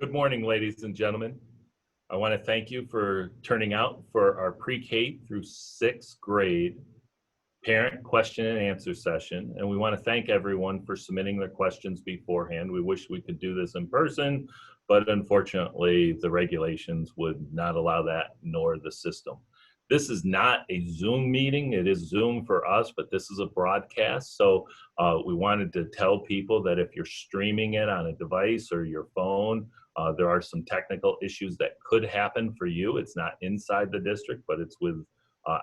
Good morning, ladies and gentlemen. I want to thank you for turning out for our pre-K through sixth grade parent question and answer session. And we want to thank everyone for submitting their questions beforehand. We wish we could do this in person, but unfortunately the regulations would not allow that, nor the system. This is not a Zoom meeting. It is Zoom for us, but this is a broadcast. So we wanted to tell people that if you're streaming it on a device or your phone, there are some technical issues that could happen for you. It's not inside the district, but it's with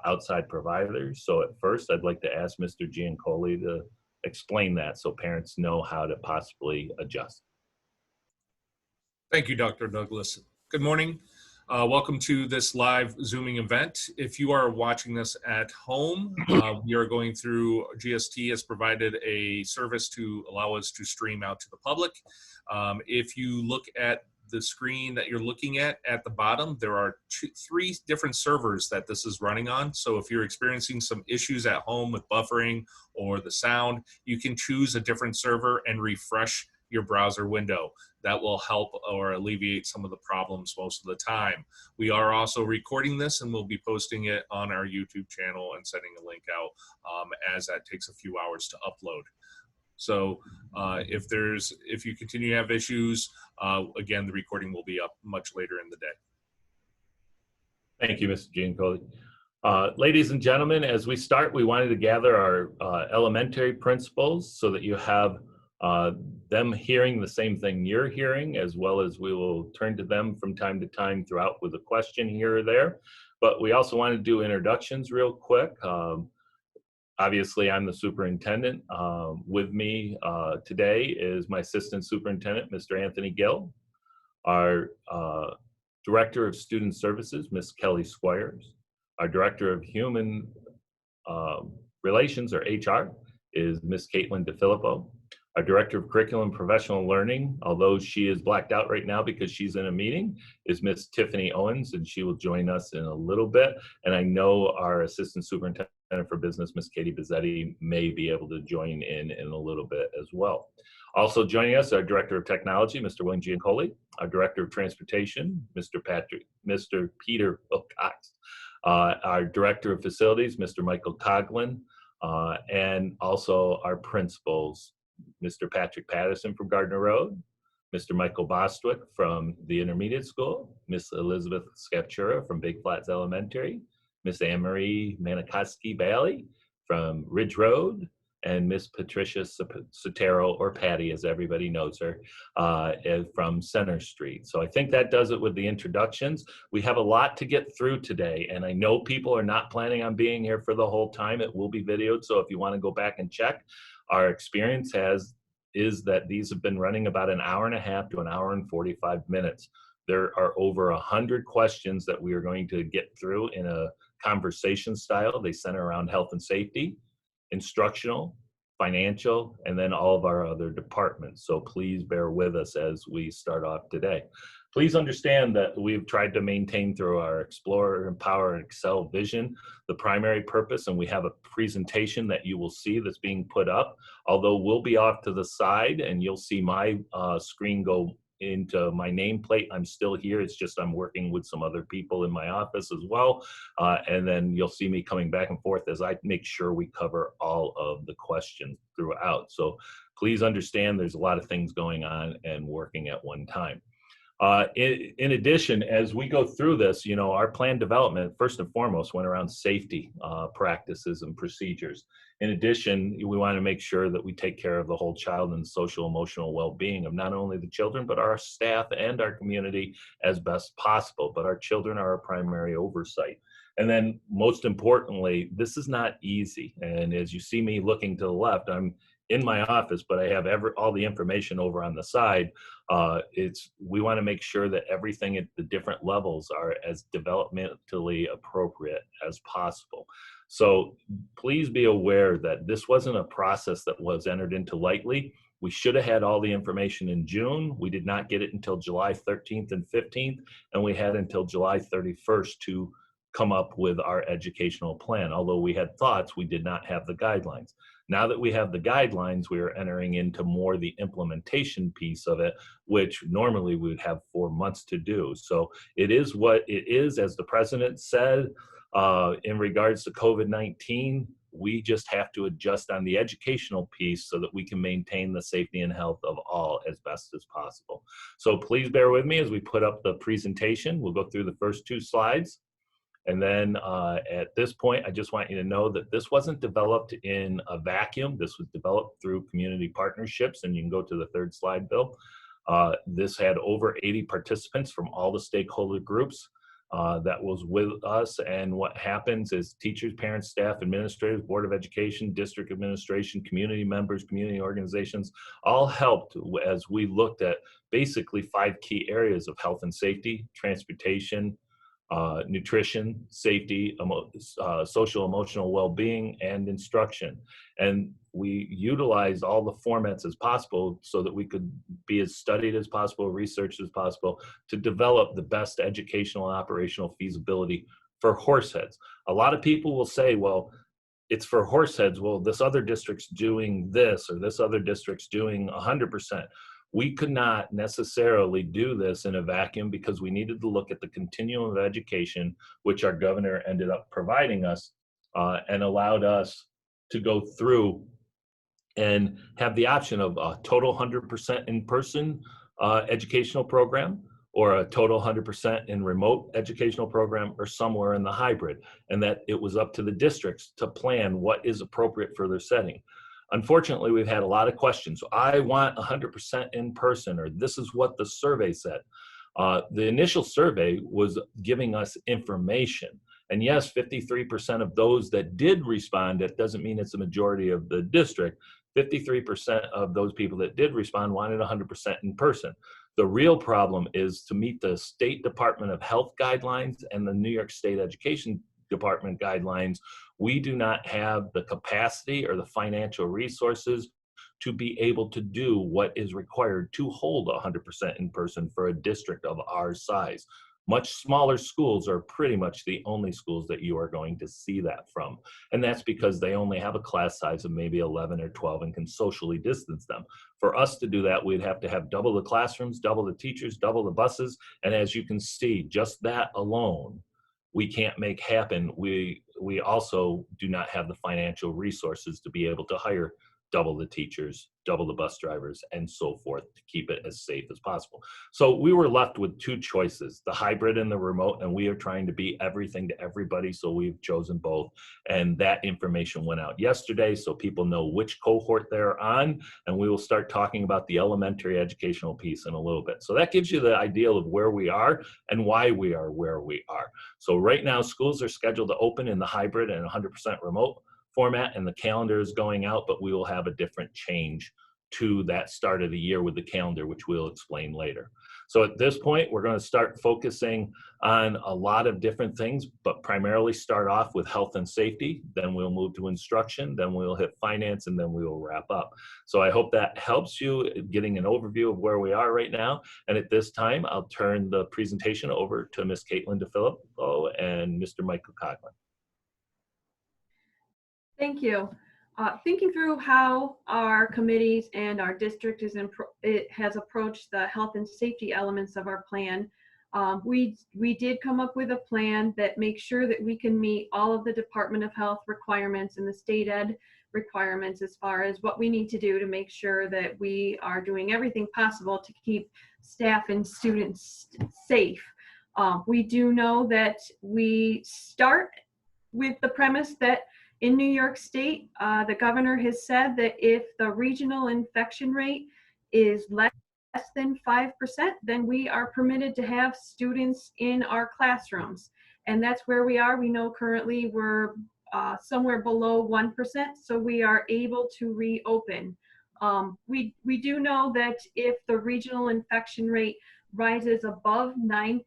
outside providers. So at first, I'd like to ask Mr. Giancoli to explain that so parents know how to possibly adjust. Thank you, Dr. Douglas. Good morning. Welcome to this live Zooming event. If you are watching this at home, we are going through, GST has provided a service to allow us to stream out to the public. If you look at the screen that you're looking at the bottom, there are three different servers that this is running on. So if you're experiencing some issues at home with buffering or the sound, you can choose a different server and refresh your browser window. That will help or alleviate some of the problems most of the time. We are also recording this and we'll be posting it on our YouTube channel and sending a link out as that takes a few hours to upload. So if you continue to have issues, again, the recording will be up much later in the day. Thank you, Mr. Giancoli. Ladies and gentlemen, as we start, we wanted to gather our elementary principals so that you have them hearing the same thing you're hearing, as well as we will turn to them from time to time throughout with a question here or there. But we also want to do introductions real quick. Obviously, I'm the superintendent. With me today is my assistant superintendent, Mr. Anthony Gill, our director of student services, Ms. Kelly Squires, our director of human relations, or HR, is Ms. Caitlin DeFilippo. Our director of curriculum professional learning, although she is blacked out right now because she's in a meeting, is Ms. Tiffany Owens, and she will join us in a little bit. And I know our assistant superintendent for business, Ms. Katie Bizzetti, may be able to join in a little bit as well. Also joining us, our director of technology, Mr. William Giancoli, our director of transportation, Mr. Peter Wilcox, our director of facilities, Mr. Michael Coughlin, and also our principals, Mr. Patrick Patterson from Gardner Road, Mr. Michael Bostwick from the intermediate school, Miss Elizabeth Scaptura from Big Flats Elementary, Miss Anne-Marie Manikowski Bailey from Ridge Road, and Miss Patricia Sotero, or Patty as everybody knows her, from Center Street. So I think that does it with the introductions. We have a lot to get through today, and I know people are not planning on being here for the whole time. It will be videoed, so if you want to go back and check, our experience is that these have been running about an hour and a half to an hour and 45 minutes. There are over 100 questions that we are going to get through in a conversation style. They center around health and safety, instructional, financial, and then all of our other departments. So please bear with us as we start off today. Please understand that we've tried to maintain through our Explore, Empower, and Excel vision the primary purpose, and we have a presentation that you will see that's being put up, although we'll be off to the side and you'll see my screen go into my nameplate. I'm still here. It's just I'm working with some other people in my office as well. And then you'll see me coming back and forth as I make sure we cover all of the questions throughout. So please understand there's a lot of things going on and working at one time. In addition, as we go through this, you know, our plan development, first and foremost, went around safety practices and procedures. In addition, we want to make sure that we take care of the whole child and social emotional well-being of not only the children, but our staff and our community as best possible. But our children are our primary oversight. And then most importantly, this is not easy. And as you see me looking to the left, I'm in my office, but I have all the information over on the side. We want to make sure that everything at the different levels are as developmentally appropriate as possible. So please be aware that this wasn't a process that was entered into lightly. We should have had all the information in June. We did not get it until July 13th and 15th, and we had until July 31st to come up with our educational plan. Although we had thoughts, we did not have the guidelines. Now that we have the guidelines, we are entering into more the implementation piece of it, which normally we would have 4 months to do. So it is what it is, as the president said, in regards to COVID-19, we just have to adjust on the educational piece so that we can maintain the safety and health of all as best as possible. So please bear with me as we put up the presentation. We'll go through the first 2 slides. And then at this point, I just want you to know that this wasn't developed in a vacuum. This was developed through community partnerships. And you can go to the 3rd slide, Bill. This had over 80 participants from all the stakeholder groups that was with us. And what happens is teachers, parents, staff, administrators, Board of Education, district administration, community members, community organizations, all helped as we looked at basically 5 key areas of health and safety, transportation, nutrition, safety, social emotional well-being, and instruction. And we utilized all the formats as possible so that we could be as studied as possible, researched as possible, to develop the best educational and operational feasibility for Horseheads. A lot of people will say, well, it's for Horseheads. Well, this other district's doing this, or this other district's doing 100%. We could not necessarily do this in a vacuum because we needed to look at the continuum of education, which our governor ended up providing us and allowed us to go through and have the option of a total 100% in-person educational program, or a total 100% in remote educational program, or somewhere in the hybrid, and that it was up to the districts to plan what is appropriate for their setting. Unfortunately, we've had a lot of questions. I want 100% in person, or this is what the survey said. The initial survey was giving us information. And yes, 53% of those that did respond, that doesn't mean it's the majority of the district, 53% of those people that did respond wanted 100% in person. The real problem is to meet the State Department of Health guidelines and the New York State Education Department guidelines. We do not have the capacity or the financial resources to be able to do what is required to hold 100% in person for a district of our size. Much smaller schools are pretty much the only schools that you are going to see that from. And that's because they only have a class size of maybe 11 or 12 and can socially distance them. For us to do that, we'd have to have double the classrooms, double the teachers, double the buses. And as you can see, just that alone, we can't make happen. We also do not have the financial resources to be able to hire double the teachers, double the bus drivers, and so forth to keep it as safe as possible. So we were left with 2 choices, the hybrid and the remote, and we are trying to be everything to everybody, so we've chosen both. And that information went out yesterday, so people know which cohort they're on, and we will start talking about the elementary educational piece in a little bit. So that gives you the idea of where we are and why we are where we are. So right now, schools are scheduled to open in the hybrid and 100% remote format, and the calendar is going out, but we will have a different change to that start of the year with the calendar, which we'll explain later. So at this point, we're going to start focusing on a lot of different things, but primarily start off with health and safety, then we'll move to instruction, then we'll hit finance, and then we will wrap up. So I hope that helps you getting an overview of where we are right now. And at this time, I'll turn the presentation over to Ms. Caitlin DeFilippo and Mr. Michael Coughlin. Thank you. Thinking through how our committees and our district has approached the health and safety elements of our plan, we did come up with a plan that makes sure that we can meet all of the Department of Health requirements and the state ed requirements as far as what we need to do to make sure that we are doing everything possible to keep staff and students safe. We do know that we start with the premise that in New York State, the governor has said that if the regional infection rate is less than 5%, then we are permitted to have students in our classrooms. And that's where we are. We know currently we're somewhere below 1%, so we are able to reopen. We do know that if the regional infection rate rises above 9%,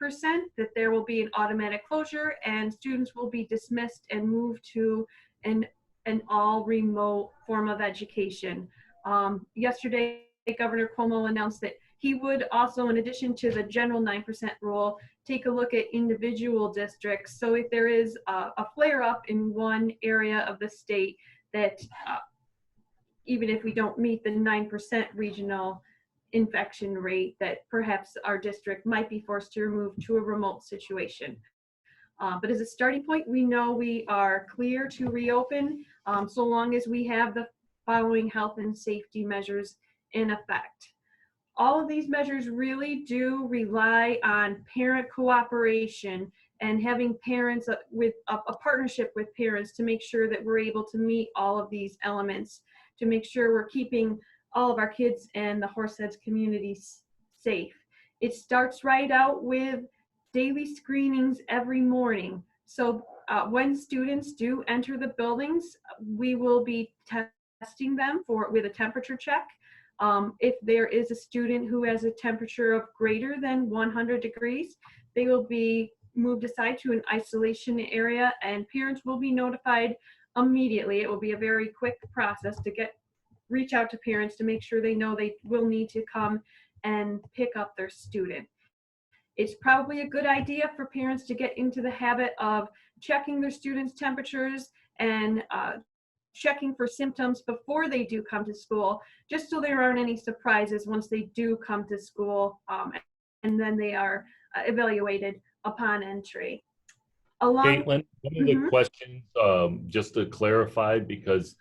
that there will be an automatic closure and students will be dismissed and moved to an all remote form of education. Yesterday, Governor Cuomo announced that He would also, in addition to the general 9% rule, take a look at individual districts. So if there is a flare up in one area of the state that even if we don't meet the 9% regional infection rate, that perhaps our district might be forced to remove to a remote situation. But as a starting point, we know we are clear to reopen so long as we have the following health and safety measures in effect. All of these measures really do rely on parent cooperation and having parents with a partnership with parents to make sure that we're able to meet all of these elements, to make sure we're keeping all of our kids and the Horseheads community safe. It starts right out with daily screenings every morning. So when students do enter the buildings, we will be testing them with a temperature check. If there is a student who has a temperature of greater than 100 degrees, they will be moved aside to an isolation area, and parents will be notified immediately. It will be a very quick process to reach out to parents to make sure they know they will need to come and pick up their student. It's probably a good idea for parents to get into the habit of checking their students' temperatures and checking for symptoms before they do come to school, just so there aren't any surprises once they do come to school, and then they are evaluated upon entry. Caitlin, one of the questions, just to clarify, because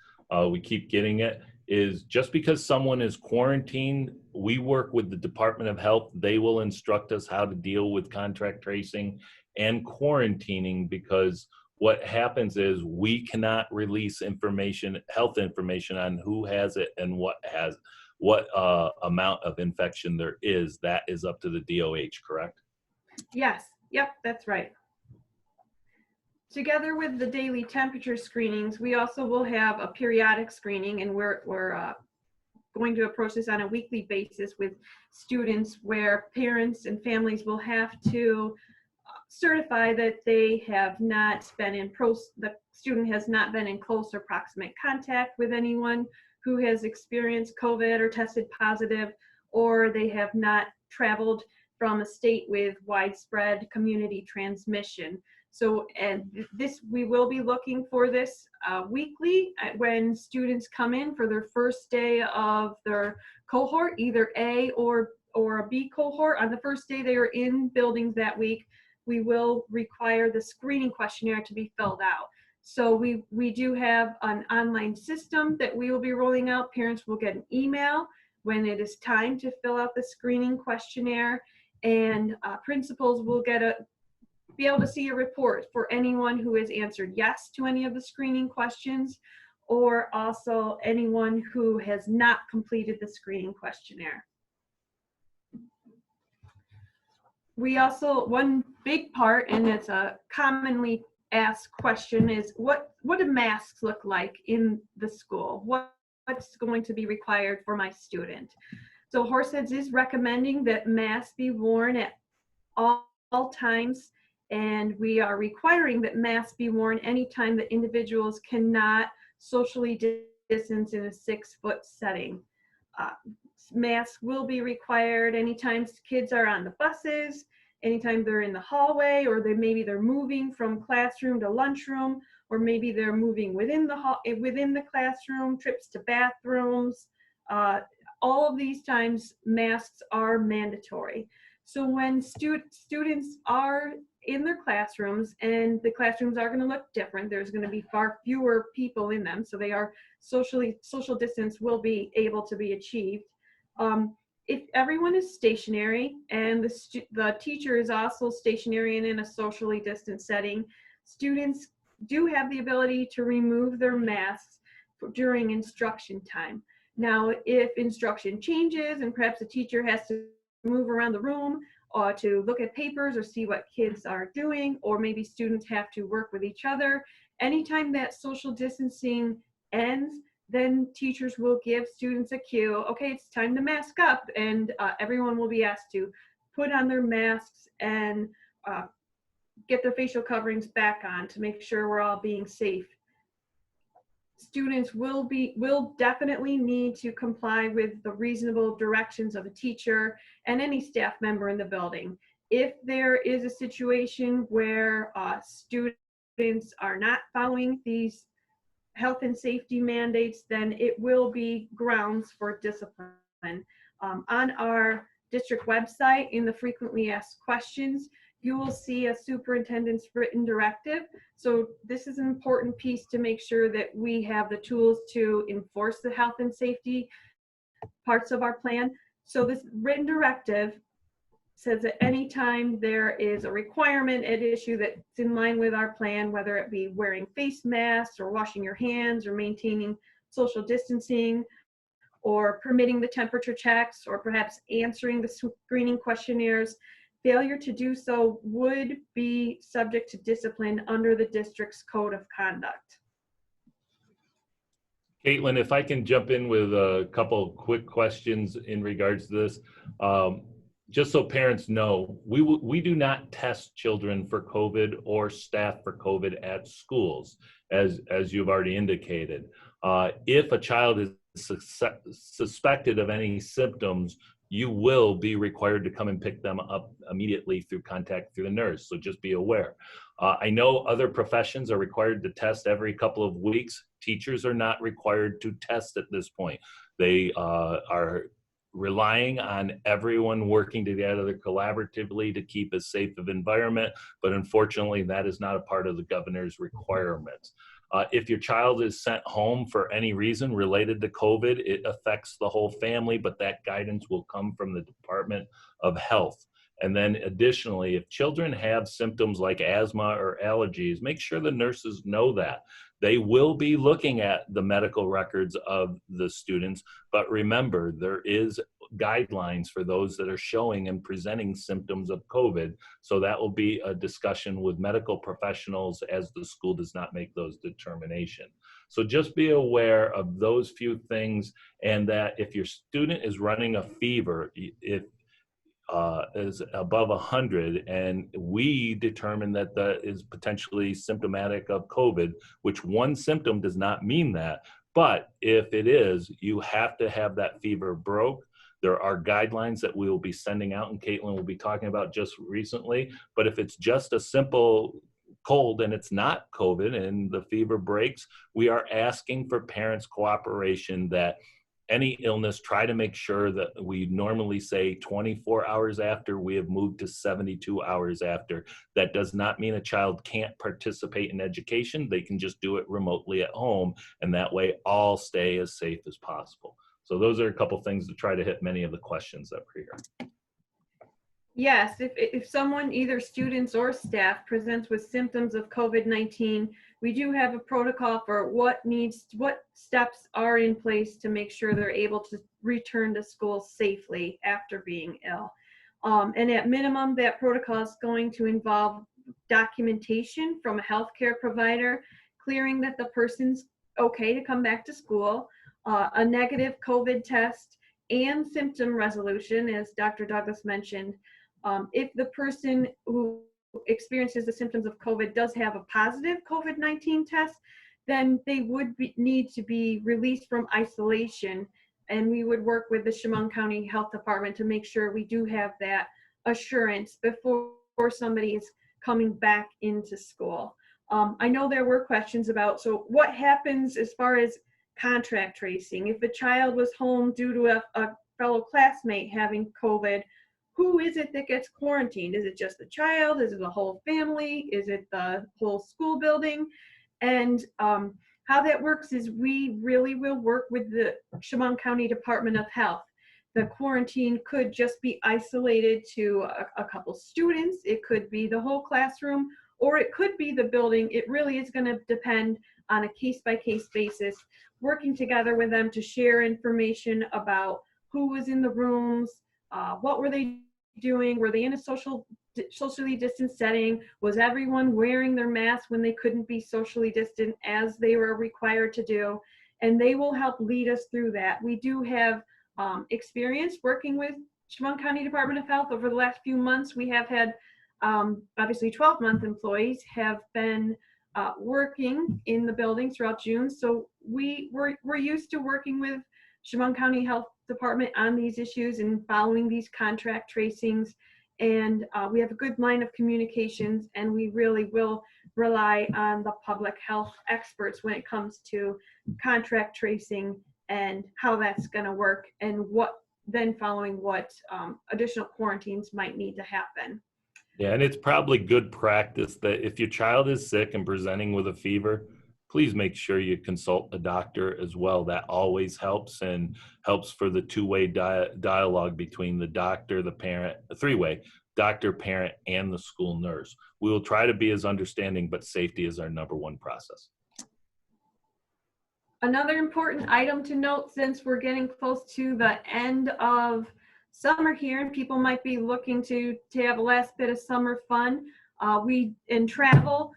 we keep getting it, is just because someone is quarantined, we work with the Department of Health. They will instruct us how to deal with contact tracing and quarantining, because what happens is we cannot release information, health information, on who has it and what amount of infection there is. That is up to the DOH, correct? Yes, yep, that's right. Together with the daily temperature screenings, we also will have a periodic screening, and we're going to approach this on a weekly basis with students, where parents and families will have to certify that they have not been the student has not been in close or proximate contact with anyone who has experienced COVID or tested positive, or they have not traveled from a state with widespread community transmission. So, and we will be looking for this weekly when students come in for their first day of their cohort, either A or a B cohort. On the first day they are in buildings that week, we will require the screening questionnaire to be filled out. So we do have an online system that we will be rolling out. Parents will get an email when it is time to fill out the screening questionnaire, and principals will be able to see a report for anyone who has answered yes to any of the screening questions, or also anyone who has not completed the screening questionnaire. We also, one big part, and it's a commonly asked question, is what do masks look like in the school? What's going to be required for my student? So Horseheads is recommending that masks be worn at all times, and we are requiring that masks be worn anytime that individuals cannot socially distance in a 6-foot setting. Masks will be required anytime kids are on the buses, anytime they're in the hallway, or maybe they're moving from classroom to lunchroom, or maybe they're moving within the classroom, trips to bathrooms. All of these times, masks are mandatory. So when students are in their classrooms, and the classrooms are going to look different, there's going to be far fewer people in them, so social distance will be able to be achieved. If everyone is stationary and the teacher is also stationary and in a socially distant setting, students do have the ability to remove their masks during instruction time. Now, if instruction changes and perhaps the teacher has to move around the room or to look at papers or see what kids are doing, or maybe students have to work with each other, anytime that social distancing ends, then teachers will give students a cue. Okay, it's time to mask up, and everyone will be asked to put on their masks and get their facial coverings back on to make sure we're all being safe. students will definitely need to comply with the reasonable directions of a teacher and any staff member in the building. If there is a situation where students are not following these health and safety mandates, then it will be grounds for discipline. On our district website, in the frequently asked questions, you will see a superintendent's written directive. So this is an important piece to make sure that we have the tools to enforce the health and safety parts of our plan. So this written directive says that anytime there is a requirement at issue that's in line with our plan, whether it be wearing face masks or washing your hands or maintaining social distancing or permitting the temperature checks or perhaps answering the screening questionnaires, failure to do so would be subject to discipline under the district's code of conduct. Caitlin, if I can jump in with a couple quick questions in regards to this. Just so parents know, we do not test children for COVID or staff for COVID at schools, as you've already indicated. If a child is suspected of any symptoms, you will be required to come and pick them up immediately through contact through the nurse, so just be aware. I know other professions are required to test every couple of weeks. Teachers are not required to test at this point. They are relying on everyone working together collaboratively to keep a safe environment, but unfortunately that is not a part of the governor's requirements. If your child is sent home for any reason related to COVID, it affects the whole family, but that guidance will come from the Department of Health. And then additionally, if children have symptoms like asthma or allergies, make sure the nurses know that. They will be looking at the medical records of the students, but remember, there is guidelines for those that are showing and presenting symptoms of COVID. So that will be a discussion with medical professionals as the school does not make those determinations. So just be aware of those few things, and that if your student is running a fever, if is above 100 and we determine that that is potentially symptomatic of COVID, which one symptom does not mean that, but if it is, you have to have that fever broke. There are guidelines that we will be sending out, and Caitlin will be talking about just recently, but if it's just a simple cold and it's not COVID and the fever breaks, we are asking for parents' cooperation that any illness, try to make sure that we normally say 24 hours after, we have moved to 72 hours after. That does not mean a child can't participate in education. They can just do it remotely at home, and that way all stay as safe as possible. So those are a couple things to try to hit many of the questions that were here. Yes, if someone, either students or staff, presents with symptoms of COVID-19, we do have a protocol for what steps are in place to make sure they're able to return to school safely after being ill. And at minimum, that protocol is going to involve documentation from a healthcare provider, clearing that the person's okay to come back to school, a negative COVID test, and symptom resolution, as Dr. Douglas mentioned. If the person who experiences the symptoms of COVID does have a positive COVID-19 test, then they would need to be released from isolation, and we would work with the Chemung County Health Department to make sure we do have that assurance before somebody is coming back into school. I know there were questions about, so what happens as far as contact tracing? If a child was home due to a fellow classmate having COVID, who is it that gets quarantined? Is it just the child? Is it the whole family? Is it the whole school building? And how that works is we really will work with the Chemung County Department of Health. The quarantine could just be isolated to a couple students. It could be the whole classroom, or it could be the building. It really is going to depend on a case-by-case basis, working together with them to share information about who was in the rooms, what were they doing? Were they in a socially distant setting? Was everyone wearing their mask when they couldn't be socially distant as they were required to do? And they will help lead us through that. We do have experience working with Chemung County Department of Health over the last few months. We have had obviously 12-month employees have been working in the building throughout June. So we're used to working with Chemung County Health Department on these issues and following these contract tracings. And we have a good line of communications, and we really will rely on the public health experts when it comes to contract tracing and how that's going to work, and what then following what additional quarantines might need to happen. Yeah, and it's probably good practice that if your child is sick and presenting with a fever, please make sure you consult a doctor as well. That always helps, and helps for the two-way dialogue between the doctor, the parent, a three-way, doctor, parent, and the school nurse. We will try to be as understanding, but safety is our number one process. Another important item to note, since we're getting close to the end of summer here and people might be looking to have a last bit of summer fun, in travel,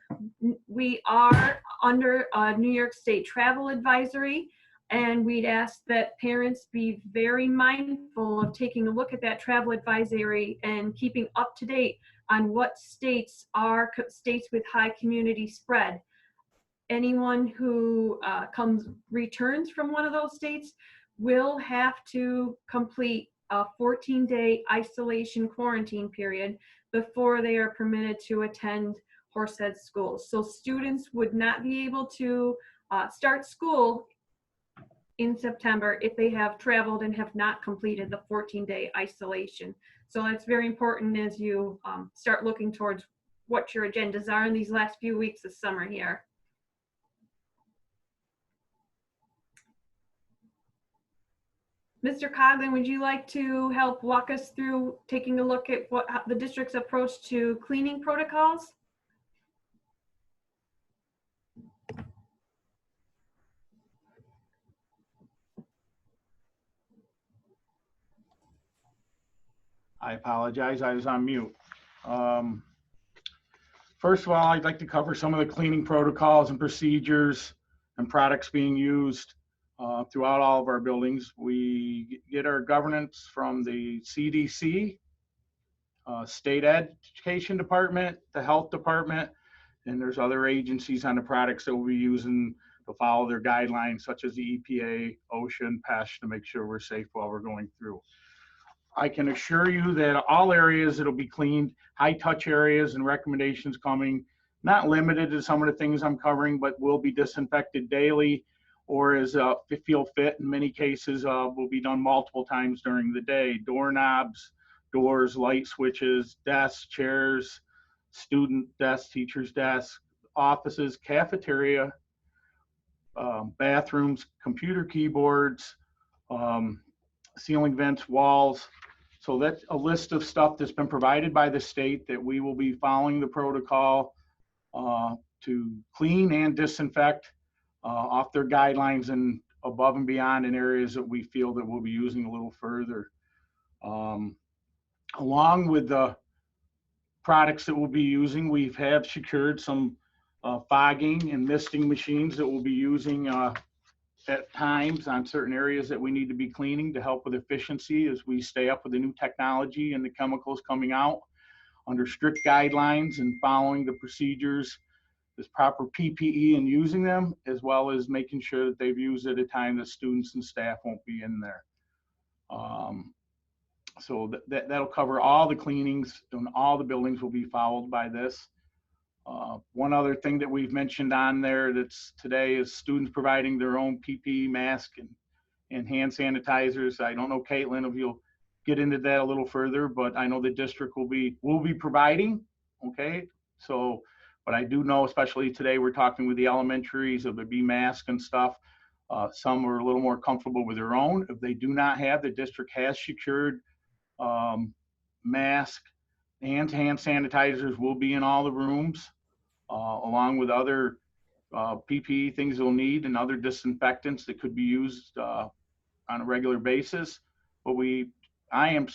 we are under a New York State travel advisory, and we'd ask that parents be very mindful of taking a look at that travel advisory and keeping up to date on what states are states with high community spread. Anyone who returns from one of those states will have to complete a 14-day isolation quarantine period before they are permitted to attend Horsehead schools. So students would not be able to start school in September if they have traveled and have not completed the 14-day isolation. So that's very important as you start looking towards what your agendas are in these last few weeks of summer here. Mr. Coughlin, would you like to help walk us through taking a look at what the district's approach to cleaning protocols? I apologize, I was on mute. First of all, I'd like to cover some of the cleaning protocols and procedures and products being used throughout all of our buildings. We get our governance from the CDC, State Education Department, the Health Department, and there's other agencies on the products that we'll be using to follow their guidelines, such as the EPA, OSHA, and PESH, to make sure we're safe while we're going through. I can assure you that all areas that'll be cleaned, high touch areas and recommendations coming, not limited to some of the things I'm covering, but will be disinfected daily, or as feel fit. In many cases, will be done multiple times during the day. Doorknobs, doors, light switches, desks, chairs, student desks, teachers' desks, offices, cafeteria, bathrooms, computer keyboards, ceiling vents, walls. So that's a list of stuff that's been provided by the state that we will be following the protocol to clean and disinfect off their guidelines and above and beyond in areas that we feel that we'll be using a little further. Along with the products that we'll be using, we have secured some fogging and misting machines that we'll be using at times on certain areas that we need to be cleaning to help with efficiency as we stay up with the new technology and the chemicals coming out under strict guidelines and following the procedures. There's proper PPE and using them, as well as making sure that they've used at a time that students and staff won't be in there. So that'll cover all the cleanings, and all the buildings will be followed by this. One other thing that we've mentioned on there that's today is students providing their own PPE mask and hand sanitizers. I don't know, Caitlin, if you'll get into that a little further, but I know the district will be providing, okay? So, but I do know, especially today, we're talking with the elementaries of the B mask and stuff. Some are a little more comfortable with their own. If they do not have, the district has secured mask and hand sanitizers will be in all the rooms, along with other PPE things they'll need and other disinfectants that could be used on a regular basis. But I am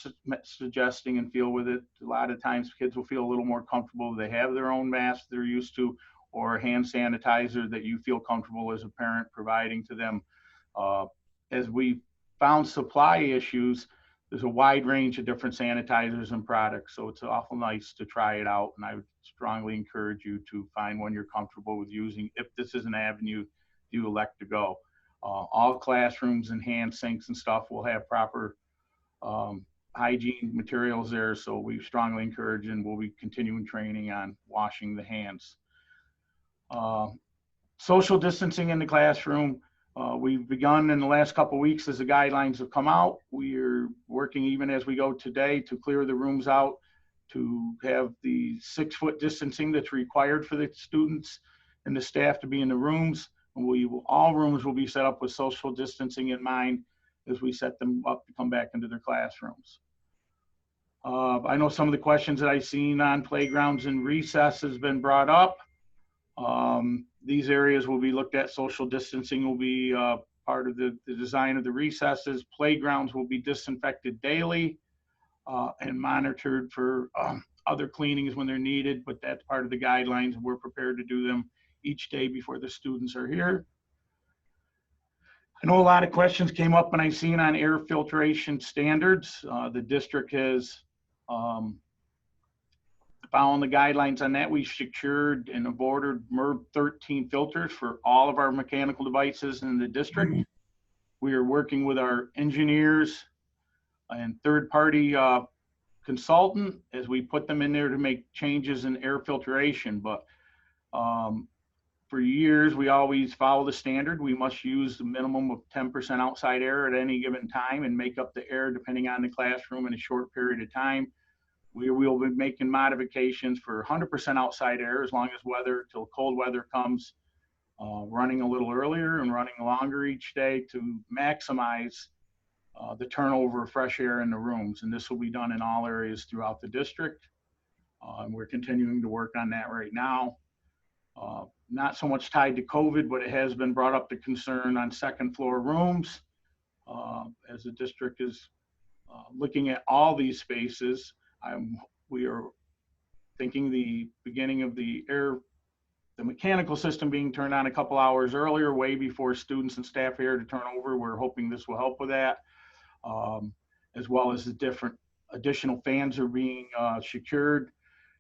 suggesting and feel with it, a lot of times kids will feel a little more comfortable if they have their own mask they're used to, or a hand sanitizer that you feel comfortable as a parent providing to them. As we found supply issues, there's a wide range of different sanitizers and products, so it's awful nice to try it out, and I would strongly encourage you to find one you're comfortable with using if this is an avenue you elect to go. All classrooms and hand sinks and stuff will have proper hygiene materials there, so we strongly encourage and we'll be continuing training on washing the hands. Social distancing in the classroom, we've begun in the last couple of weeks as the guidelines have come out. We're working even as we go today to clear the rooms out, to have the 6-foot distancing that's required for the students and the staff to be in the rooms. And all rooms will be set up with social distancing in mind as we set them up to come back into their classrooms. I know some of the questions that I've seen on playgrounds and recess has been brought up. These areas will be looked at. Social distancing will be part of the design of the recesses. Playgrounds will be disinfected daily and monitored for other cleanings when they're needed, but that's part of the guidelines. We're prepared to do them each day before the students are here. I know a lot of questions came up when I seen on air filtration standards. The district has following the guidelines on that. We've secured and have ordered MERV 13 filters for all of our mechanical devices in the district. We are working with our engineers and third-party consultant as we put them in there to make changes in air filtration. But for years, we always follow the standard. We must use a minimum of 10% outside air at any given time and make up the air depending on the classroom in a short period of time. We will be making modifications for 100% outside air as long as till cold weather comes, running a little earlier and running longer each day to maximize the turnover of fresh air in the rooms. And this will be done in all areas throughout the district. And we're continuing to work on that right now. Not so much tied to COVID, but it has been brought up to concern on second floor rooms as the district is looking at all these spaces. We are thinking the beginning of the mechanical system being turned on a couple hours earlier, way before students and staff here to turn over. We're hoping this will help with that, as well as the different additional fans are being secured,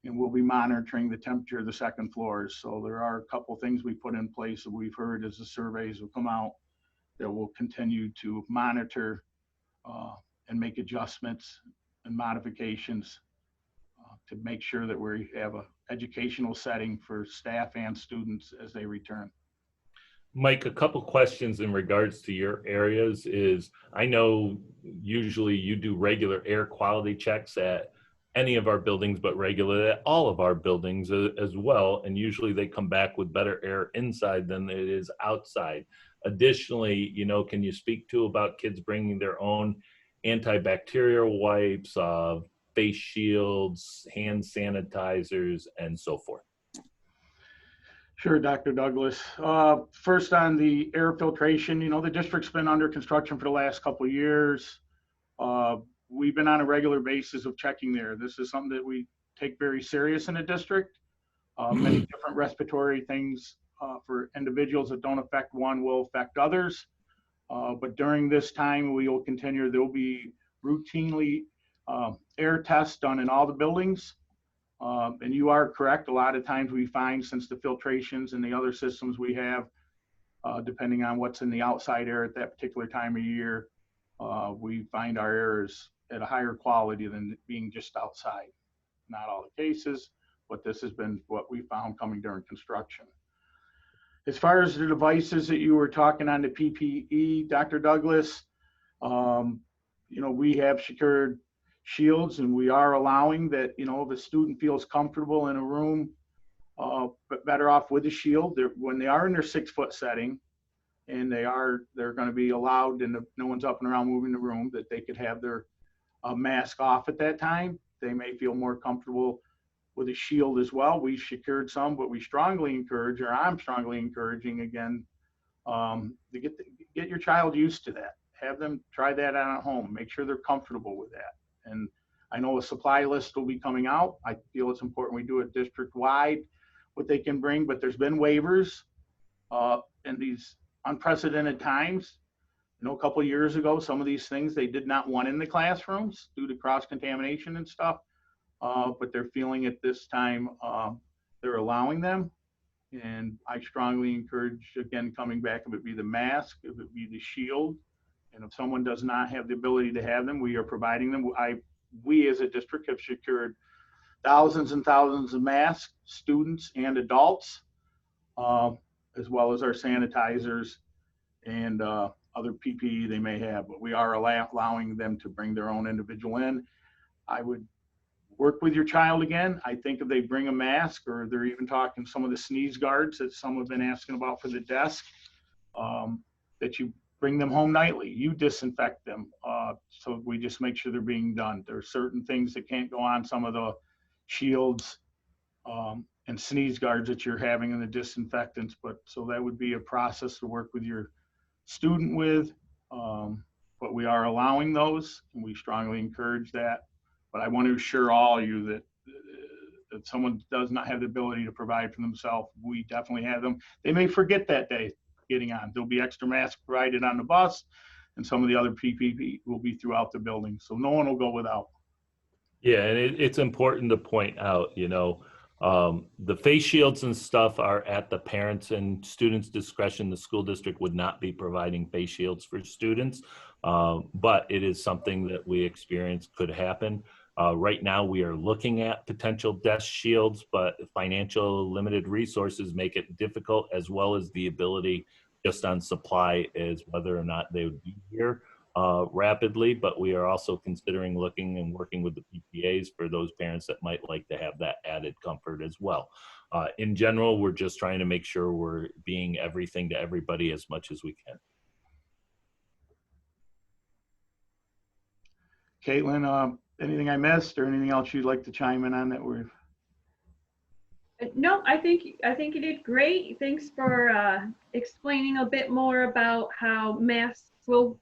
and we'll be monitoring the temperature of the second floors. So there are a couple things we put in place that we've heard as the surveys have come out that we'll continue to monitor and make adjustments and modifications to make sure that we have an educational setting for staff and students as they return. Mike, a couple questions in regards to your areas is, I know usually you do regular air quality checks at any of our buildings, but regular at all of our buildings as well. And usually they come back with better air inside than it is outside. Additionally, can you speak to about kids bringing their own antibacterial wipes, face shields, hand sanitizers, and so forth? Sure, Dr. Douglas. First on the air filtration, the district's been under construction for the last couple of years. We've been on a regular basis of checking there. This is something that we take very serious in the district. Many different respiratory things for individuals that don't affect one will affect others. But during this time, we will continue. There will be routinely air tests done in all the buildings. And you are correct. A lot of times we find, since the filtrations and the other systems we have, depending on what's in the outside air at that particular time of year, we find our air is at a higher quality than being just outside. Not all the cases, but this has been what we found coming during construction. As far as the devices that you were talking on, the PPE, Dr. Douglas, we have secured shields, and we are allowing that, if a student feels comfortable in a room, but better off with a shield, when they are in their 6-foot setting, and they're going to be allowed, and no one's up and around moving the room, that they could have their mask off at that time. They may feel more comfortable with a shield as well. We secured some, but we strongly encourage, or I'm strongly encouraging again, to get your child used to that. Have them try that out at home. Make sure they're comfortable with that. And I know a supply list will be coming out. I feel it's important we do it district-wide, what they can bring, but there's been waivers in these unprecedented times. A couple of years ago, some of these things they did not want in the classrooms due to cross-contamination and stuff, but they're feeling at this time they're allowing them. And I strongly encourage, again, coming back, if it be the mask, if it be the shield, and if someone does not have the ability to have them, we are providing them. We as a district have secured thousands and thousands of masks, students and adults, as well as our sanitizers and other PPE they may have. But we are allowing them to bring their own individual in. I would work with your child again. I think if they bring a mask, or they're even talking some of the sneeze guards that some have been asking about for the desk, that you bring them home nightly. You disinfect them. So we just make sure they're being done. There are certain things that can't go on some of the shields and sneeze guards that you're having in the disinfectants. But so that would be a process to work with your student with. But we are allowing those, and we strongly encourage that. But I want to assure all of you that if someone does not have the ability to provide for themselves, we definitely have them. They may forget that day getting on. There'll be extra masks provided on the bus, and some of the other PPE will be throughout the building. So no one will go without. Yeah, and it's important to point out, the face shields and stuff are at the parents' and students' discretion. The school district would not be providing face shields for students, but it is something that we experience could happen. Right now, we are looking at potential desk shields, but financial limited resources make it difficult, as well as the ability just on supply as whether or not they would be here rapidly. But we are also considering looking and working with the PTAs for those parents that might like to have that added comfort as well. In general, we're just trying to make sure we're being everything to everybody as much as we can. Caitlin, anything I missed or anything else you'd like to chime in on that we've? No, I think you did great. Thanks for explaining a bit more about how masks will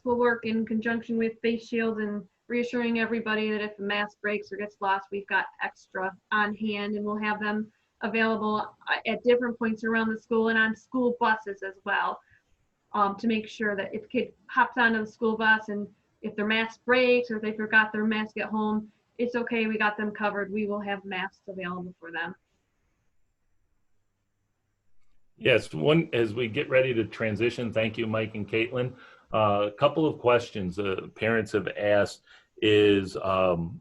work in conjunction with face shields, and reassuring everybody that if the mask breaks or gets lost, we've got extra on hand, and we'll have them available at different points around the school and on school buses as well, to make sure that if a kid hops onto the school bus and if their mask breaks or if they forgot their mask at home, it's okay. We got them covered. We will have masks available for them. Yes, as we get ready to transition, thank you, Mike and Caitlin. A couple of questions parents have asked is, will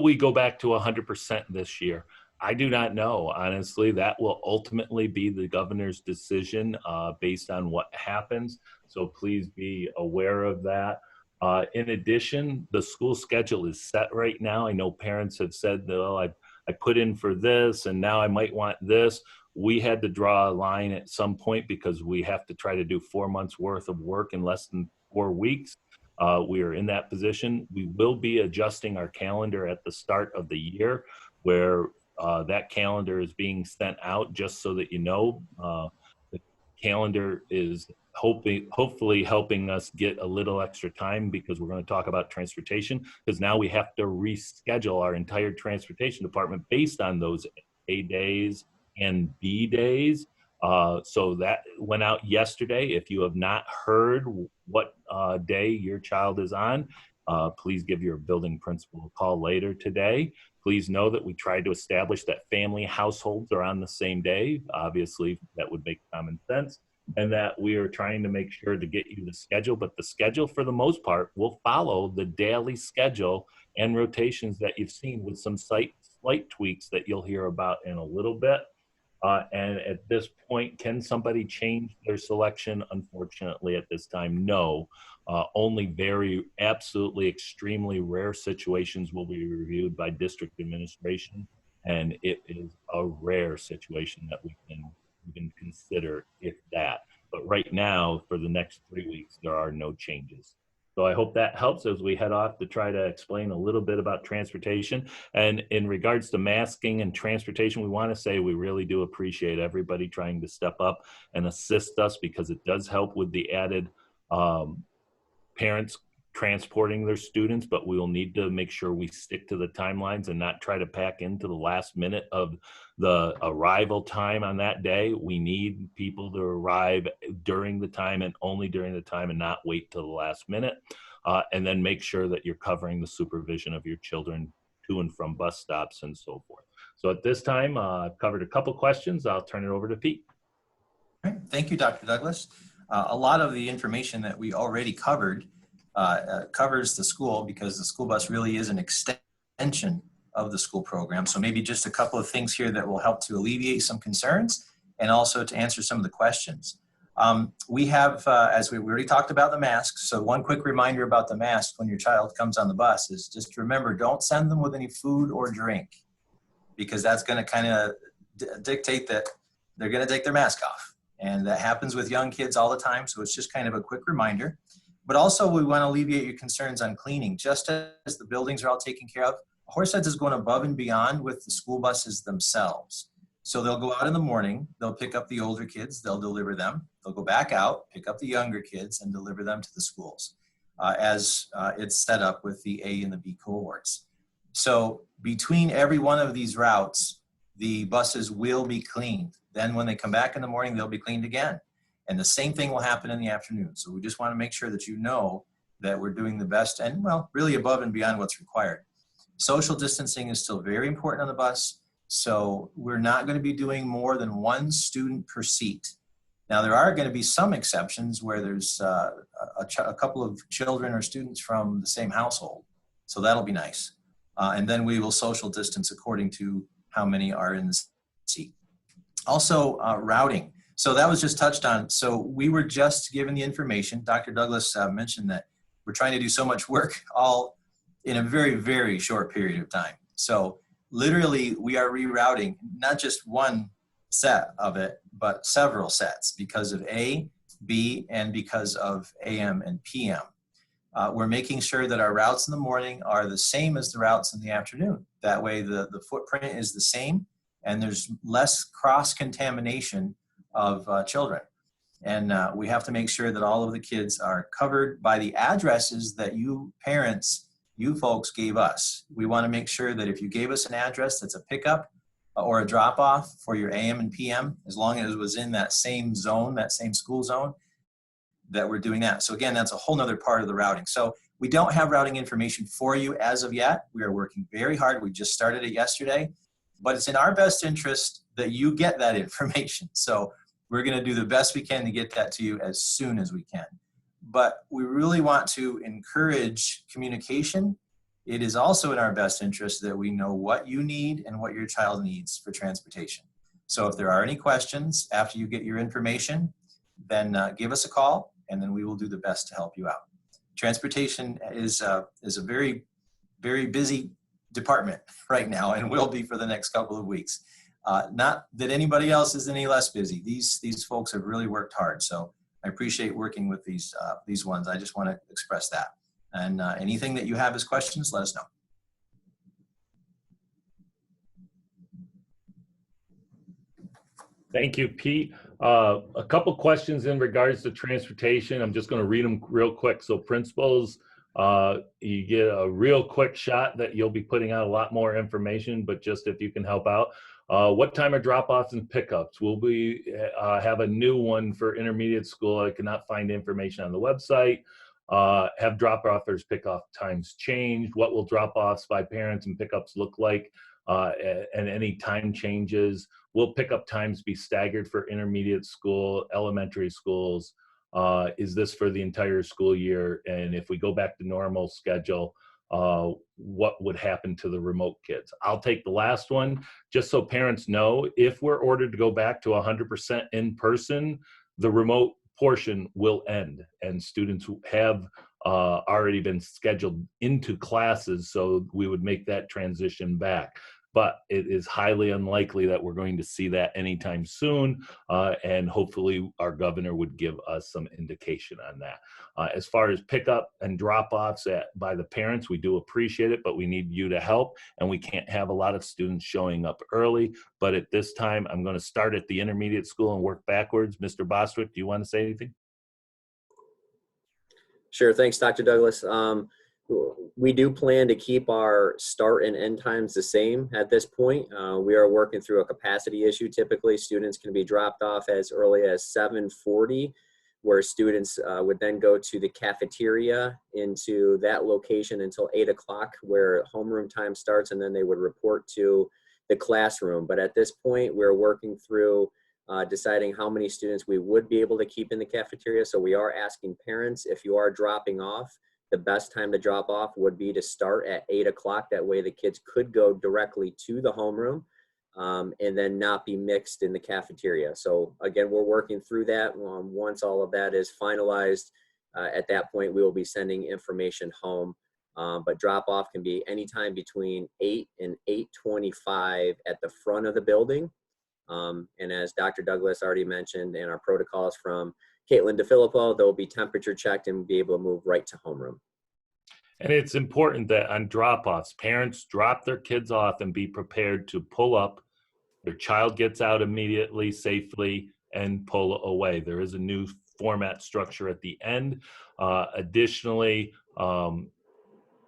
we go back to 100% this year? I do not know. Honestly, that will ultimately be the governor's decision based on what happens. So please be aware of that. In addition, the school schedule is set right now. I know parents have said, well, I put in for this and now I might want this. We had to draw a line at some point because we have to try to do 4 months worth of work in less than 4 weeks. We are in that position. We will be adjusting our calendar at the start of the year, where that calendar is being sent out, just so that the calendar is hopefully helping us get a little extra time, because we're going to talk about transportation, because now we have to reschedule our entire transportation department based on those A days and B days. So that went out yesterday. If you have not heard what day your child is on, please give your building principal a call later today. Please know that we tried to establish that family households are on the same day. Obviously, that would make common sense. And that we are trying to make sure to get you the schedule, but the schedule for the most part will follow the daily schedule and rotations that you've seen, with some slight tweaks that you'll hear about in a little bit. And at this point, can somebody change their selection? Unfortunately, at this time, no. Only very, absolutely, extremely rare situations will be reviewed by district administration, and it is a rare situation that we can even consider, if that. But right now, for the next 3 weeks, there are no changes. So I hope that helps as we head off to try to explain a little bit about transportation. And in regards to masking and transportation, we want to say we really do appreciate everybody trying to step up and assist us, because it does help with the added parents transporting their students, but we will need to make sure we stick to the timelines and not try to pack into the last minute of the arrival time on that day. We need people to arrive during the time and only during the time, and not wait till the last minute. And then make sure that you're covering the supervision of your children to and from bus stops and so forth. So at this time, I've covered a couple questions. I'll turn it over to Pete. All right. Thank you, Dr. Douglas. A lot of the information that we already covered covers the school, because the school bus really is an extension of the school program. So maybe just a couple of things here that will help to alleviate some concerns and also to answer some of the questions. We have, as we already talked about, the masks. So one quick reminder about the mask when your child comes on the bus is just remember, don't send them with any food or drink, because that's going to kind of dictate that they're going to take their mask off. And that happens with young kids all the time. So it's just kind of a quick reminder. But also we want to alleviate your concerns on cleaning. Just as the buildings are all taken care of, Horseheads is going above and beyond with the school buses themselves. So they'll go out in the morning, they'll pick up the older kids, they'll deliver them. They'll go back out, pick up the younger kids, and deliver them to the schools as it's set up with the A and the B cohorts. So between every one of these routes, the buses will be cleaned. Then when they come back in the morning, they'll be cleaned again. And the same thing will happen in the afternoon. So we just want to make sure that you know that we're doing the best and, well, really above and beyond what's required. Social distancing is still very important on the bus. So we're not going to be doing more than one student per seat. Now, there are going to be some exceptions where there's a couple of children or students from the same household. So that'll be nice. And then we will social distance according to how many are in the seat. Also, routing. So that was just touched on. So we were just given the information. Dr. Douglas mentioned that we're trying to do so much work all in a very, very short period of time. So literally, we are rerouting not just one set of it, but several sets because of A, B, and because of AM and PM. We're making sure that our routes in the morning are the same as the routes in the afternoon. That way the footprint is the same and there's less cross-contamination of children. And we have to make sure that all of the kids are covered by the addresses that you parents, you folks gave us. We want to make sure that if you gave us an address that's a pickup or a drop-off for your AM and PM, as long as it was in that same zone, that same school zone, that we're doing that. So again, that's a whole nother part of the routing. So we don't have routing information for you as of yet. We are working very hard. We just started it yesterday, but it's in our best interest that you get that information. So we're going to do the best we can to get that to you as soon as we can. But we really want to encourage communication. It is also in our best interest that we know what you need and what your child needs for transportation. So if there are any questions after you get your information, then give us a call and then we will do the best to help you out. Transportation is a very, very busy department right now and will be for the next couple of weeks. Not that anybody else is any less busy. These folks have really worked hard. So I appreciate working with these ones. I just want to express that. And anything that you have as questions, let us know. Thank you, Pete. A couple questions in regards to transportation. I'm just going to read them real quick. So principals, you get a real quick shot that you'll be putting out a lot more information, but just if you can help out. What time are drop-offs and pickups? Will we have a new one for intermediate school? I cannot find information on the website. Have drop-offers, pickup times changed? What will drop-offs by parents and pickups look like? And any time changes? Will pickup times be staggered for intermediate school, elementary schools? Is this for the entire school year? And if we go back to normal schedule, what would happen to the remote kids? I'll take the last one, just so parents know, if we're ordered to go back to 100% in person, the remote portion will end and students who have already been scheduled into classes, so we would make that transition back. But it is highly unlikely that we're going to see that anytime soon, and hopefully our governor would give us some indication on that. As far as pickup and drop-offs by the parents, we do appreciate it, but we need you to help, and we can't have a lot of students showing up early. But at this time, I'm going to start at the intermediate school and work backwards. Mr. Bostwick, do you want to say anything? Sure, thanks, Dr. Douglas. We do plan to keep our start and end times the same at this point. We are working through a capacity issue. Typically, students can be dropped off as early as 7:40 where students would then go to the cafeteria into that location until 8 o'clock where homeroom time starts, and then they would report to the classroom. But at this point, we're working through deciding how many students we would be able to keep in the cafeteria. So we are asking parents, if you are dropping off, the best time to drop off would be to start at 8 o'clock. That way the kids could go directly to the homeroom and then not be mixed in the cafeteria. So again, we're working through that. Once all of that is finalized, at that point, we will be sending information home. But drop off can be anytime between 8 and 8:25 at the front of the building. And as Dr. Douglas already mentioned in our protocols from Caitlin DeFilippo, they'll be temperature checked and be able to move right to homeroom. And it's important that on drop-offs, parents drop their kids off and be prepared to pull up. Their child gets out immediately, safely, and pull away. There is a new format structure at the end. Additionally,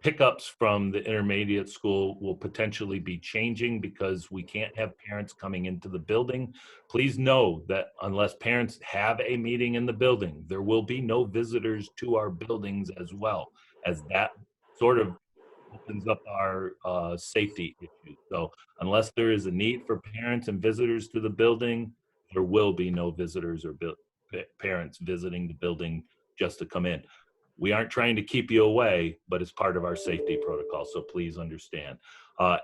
pickups from the intermediate school will potentially be changing because we can't have parents coming into the building. Please know that unless parents have a meeting in the building, there will be no visitors to our buildings as well, as that sort of opens up our safety issues. So unless there is a need for parents and visitors to the building, there will be no visitors or parents visiting the building just to come in. We aren't trying to keep you away, but it's part of our safety protocol, so please understand.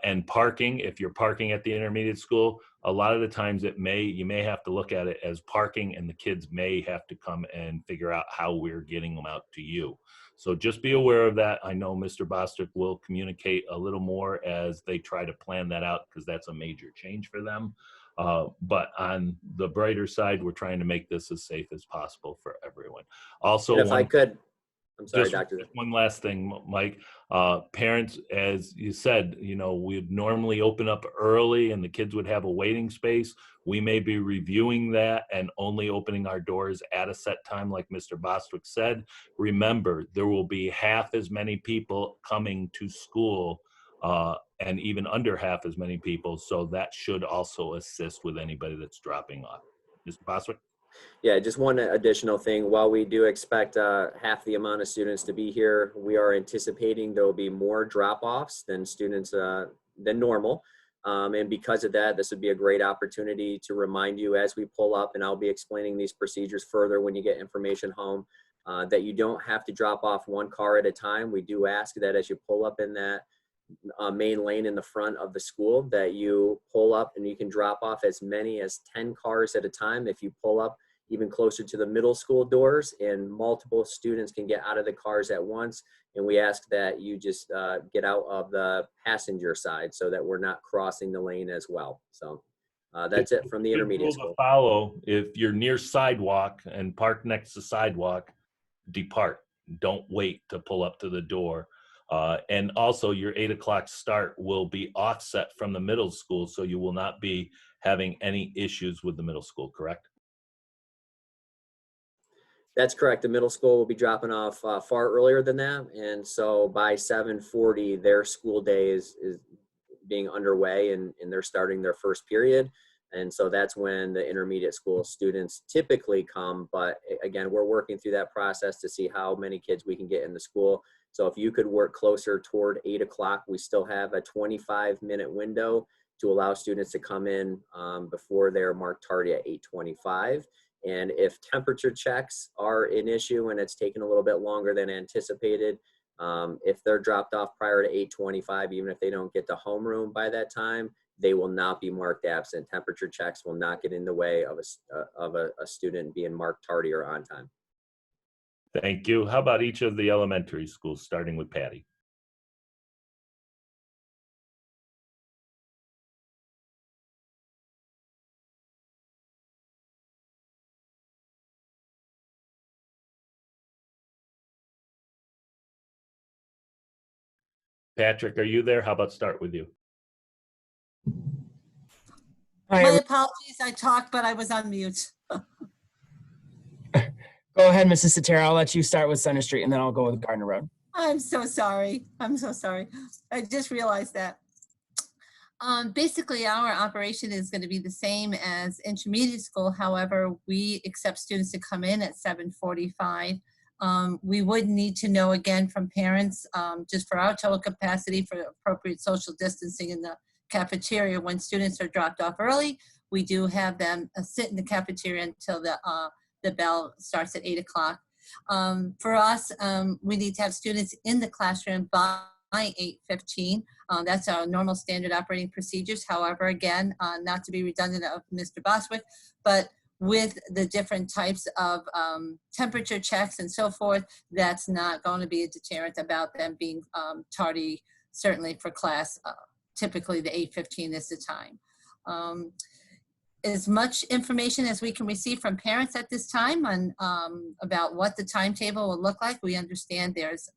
And parking, if you're parking at the intermediate school, a lot of the times you may have to look at it as parking, and the kids may have to come and figure out how we're getting them out to you. So just be aware of that. I know Mr. Bostwick will communicate a little more as they try to plan that out, because that's a major change for them. But on the brighter side, we're trying to make this as safe as possible for everyone. Also, And if I could, I'm sorry, just Doctor. one last thing, Mike. Parents, as you said, we'd normally open up early and the kids would have a waiting space. We may be reviewing that and only opening our doors at a set time, like Mr. Bostwick said. Remember, there will be half as many people coming to school and even under half as many people. So that should also assist with anybody that's dropping off. Mr. Bostwick? Yeah, just one additional thing. While we do expect half the amount of students to be here, we are anticipating there will be more drop-offs than students than normal. And because of that, this would be a great opportunity to remind you as we pull up, and I'll be explaining these procedures further when you get information home, that you don't have to drop off one car at a time. We do ask that as you pull up in that main lane in the front of the school, that you pull up and you can drop off as many as 10 cars at a time. If you pull up even closer to the middle school doors and multiple students can get out of the cars at once, and we ask that you just get out of the passenger side so that we're not crossing the lane as well. So that's it from the intermediate school. Follow, if you're near sidewalk and park next to sidewalk, depart. Don't wait to pull up to the door. And also your 8 o'clock start will be offset from the middle school, so you will not be having any issues with the middle school, correct? That's correct. The middle school will be dropping off far earlier than that. And so by 7:40, their school day is being underway and they're starting their first period. And so that's when the intermediate school students typically come. But again, we're working through that process to see how many kids we can get in the school. So if you could work closer toward 8 o'clock, we still have a 25-minute window to allow students to come in before they're marked tardy at 8:25. And if temperature checks are an issue and it's taken a little bit longer than anticipated, if they're dropped off prior to 8:25, even if they don't get to homeroom by that time, they will not be marked absent. Temperature checks will not get in the way of a student being marked tardy or on time. Thank you. How about each of the elementary schools, starting with Patty? Patrick, are you there? How about start with you? My Hi, apologies, I talked, but I was on mute. go ahead, Mrs. Satara. I'll let you start with Center Street and then I'll go with Gardner Road. I'm so sorry. I'm so sorry. I just realized that. Basically, our operation is going to be the same as intermediate school. However, we accept students to come in at 7:45. We would need to know again from parents, just for our total capacity for appropriate social distancing in the cafeteria. When students are dropped off early, we do have them sit in the cafeteria until the bell starts at 8 o'clock. For us, we need to have students in the classroom by 8:15. That's our normal standard operating procedures. However, again, not to be redundant of Mr. Boswick, but with the different types of temperature checks and so forth, that's not going to be a deterrent about them being tardy, certainly for class. Typically the 8:15 is the time. As much information as we can receive from parents at this time on about what the timetable will look like. We understand there's,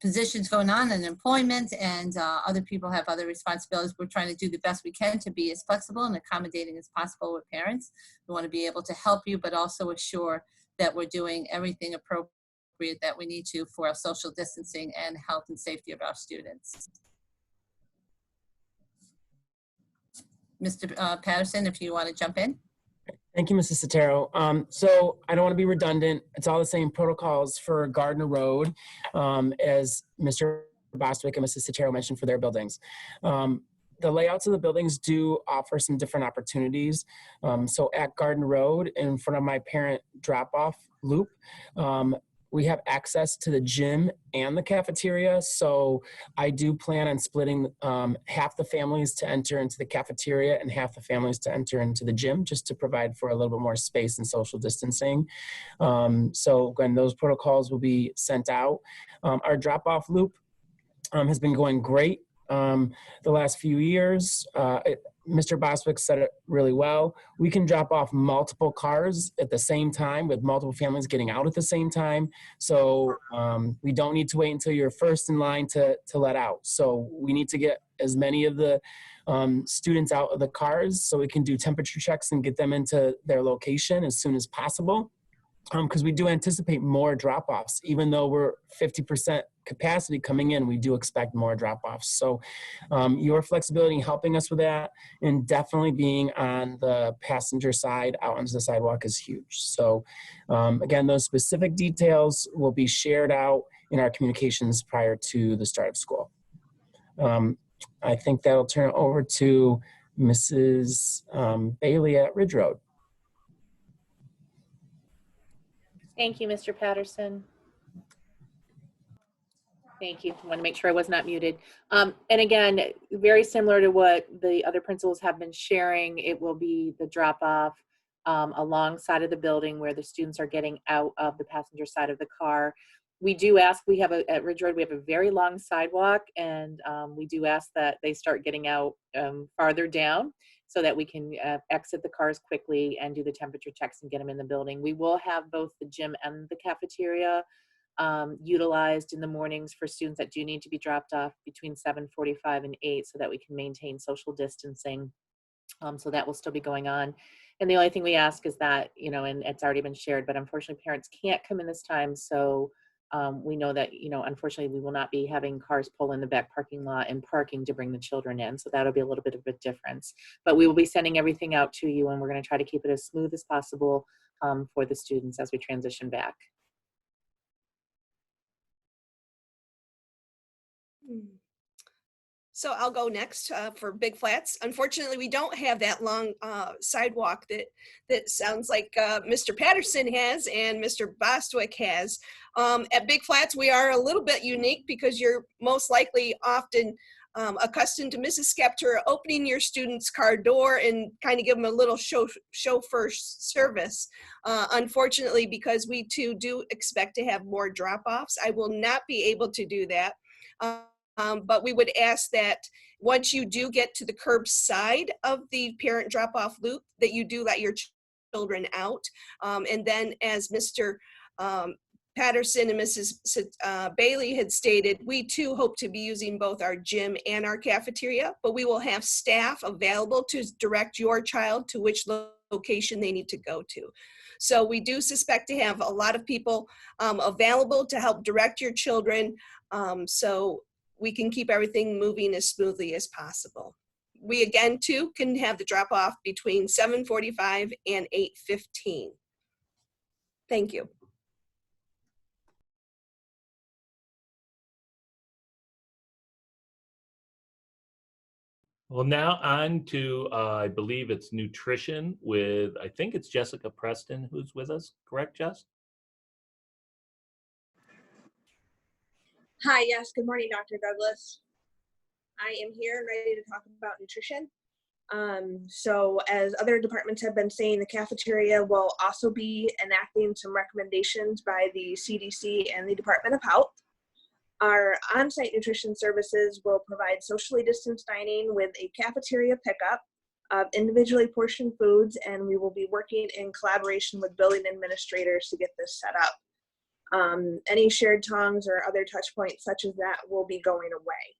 positions going on in employment, and other people have other responsibilities. We're trying to do the best we can to be as flexible and accommodating as possible with parents. We want to be able to help you, but also assure that we're doing everything appropriate that we need to for our social distancing and health and safety of our students. Mr. Patterson, if you want to jump in. Thank you, Mrs. Sotero. So I don't want to be redundant. It's all the same protocols for Gardner Road as Mr. Bostwick and Mrs. Sotero mentioned for their buildings. The layouts of the buildings do offer some different opportunities. So at Gardner Road, in front of my parent drop-off loop, we have access to the gym and the cafeteria. So I do plan on splitting half the families to enter into the cafeteria and half the families to enter into the gym, just to provide for a little bit more space and social distancing. So again, those protocols will be sent out. Our drop-off loop has been going great the last few years. Mr. Boswick said it really well. We can drop off multiple cars at the same time with multiple families getting out at the same time. So we don't need to wait until you're first in line to let out. So we need to get as many of the students out of the cars so we can do temperature checks and get them into their location as soon as possible. Because we do anticipate more drop-offs. Even though we're 50% capacity coming in, we do expect more drop-offs. So your flexibility in helping us with that, and definitely being on the passenger side out onto the sidewalk, is huge. So again, those specific details will be shared out in our communications prior to the start of school. I think that'll turn it over to Mrs. Bailey at Ridge Road. Thank you, Mr. Patterson. Thank you. I want to make sure I was not muted. And again, very similar to what the other principals have been sharing, it will be the drop-off alongside of the building where the students are getting out of the passenger side of the car. We do ask, at Ridge Road, we have a very long sidewalk, and we do ask that they start getting out farther down, so that we can exit the cars quickly and do the temperature checks and get them in the building. We will have both the gym and the cafeteria utilized in the mornings for students that do need to be dropped off between 7:45 and 8, so that we can maintain social distancing. So that will still be going on. And the only thing we ask is that, and it's already been shared, but unfortunately parents can't come in this time. So we know that, unfortunately we will not be having cars pull in the back parking lot and parking to bring the children in. So that'll be a little bit of a difference, but we will be sending everything out to you, and we're going to try to keep it as smooth as possible for the students as we transition back. So I'll go next for Big Flats. Unfortunately, we don't have that long sidewalk that sounds like Mr. Patterson has and Mr. Bostwick has. At Big Flats, we are a little bit unique because you're most likely often accustomed to Mrs. Skepter opening your student's car door and kind of give them a little chauffeur service. Unfortunately, because we too do expect to have more drop-offs, I will not be able to do that. But we would ask that once you do get to the curbside of the parent drop-off loop, that you do let your children out. And then, as Mr. Patterson and Mrs. Bailey had stated, we too hope to be using both our gym and our cafeteria, but we will have staff available to direct your child to which location they need to go to. So we do suspect to have a lot of people available to help direct your children. So we can keep everything moving as smoothly as possible. We again too can have the drop off between 7:45 and 8:15. Thank you. Well, now on to, I believe it's nutrition with, I think it's Jessica Preston who's with us, correct, Jess? Hi, yes, good morning, Dr. Douglas. I am here and ready to talk about nutrition. So as other departments have been saying, the cafeteria will also be enacting some recommendations by the CDC and the Department of Health. Our on-site nutrition services will provide socially distanced dining with a cafeteria pickup of individually portioned foods, and we will be working in collaboration with building administrators to get this set up. Any shared tongs or other touch points such as that will be going away.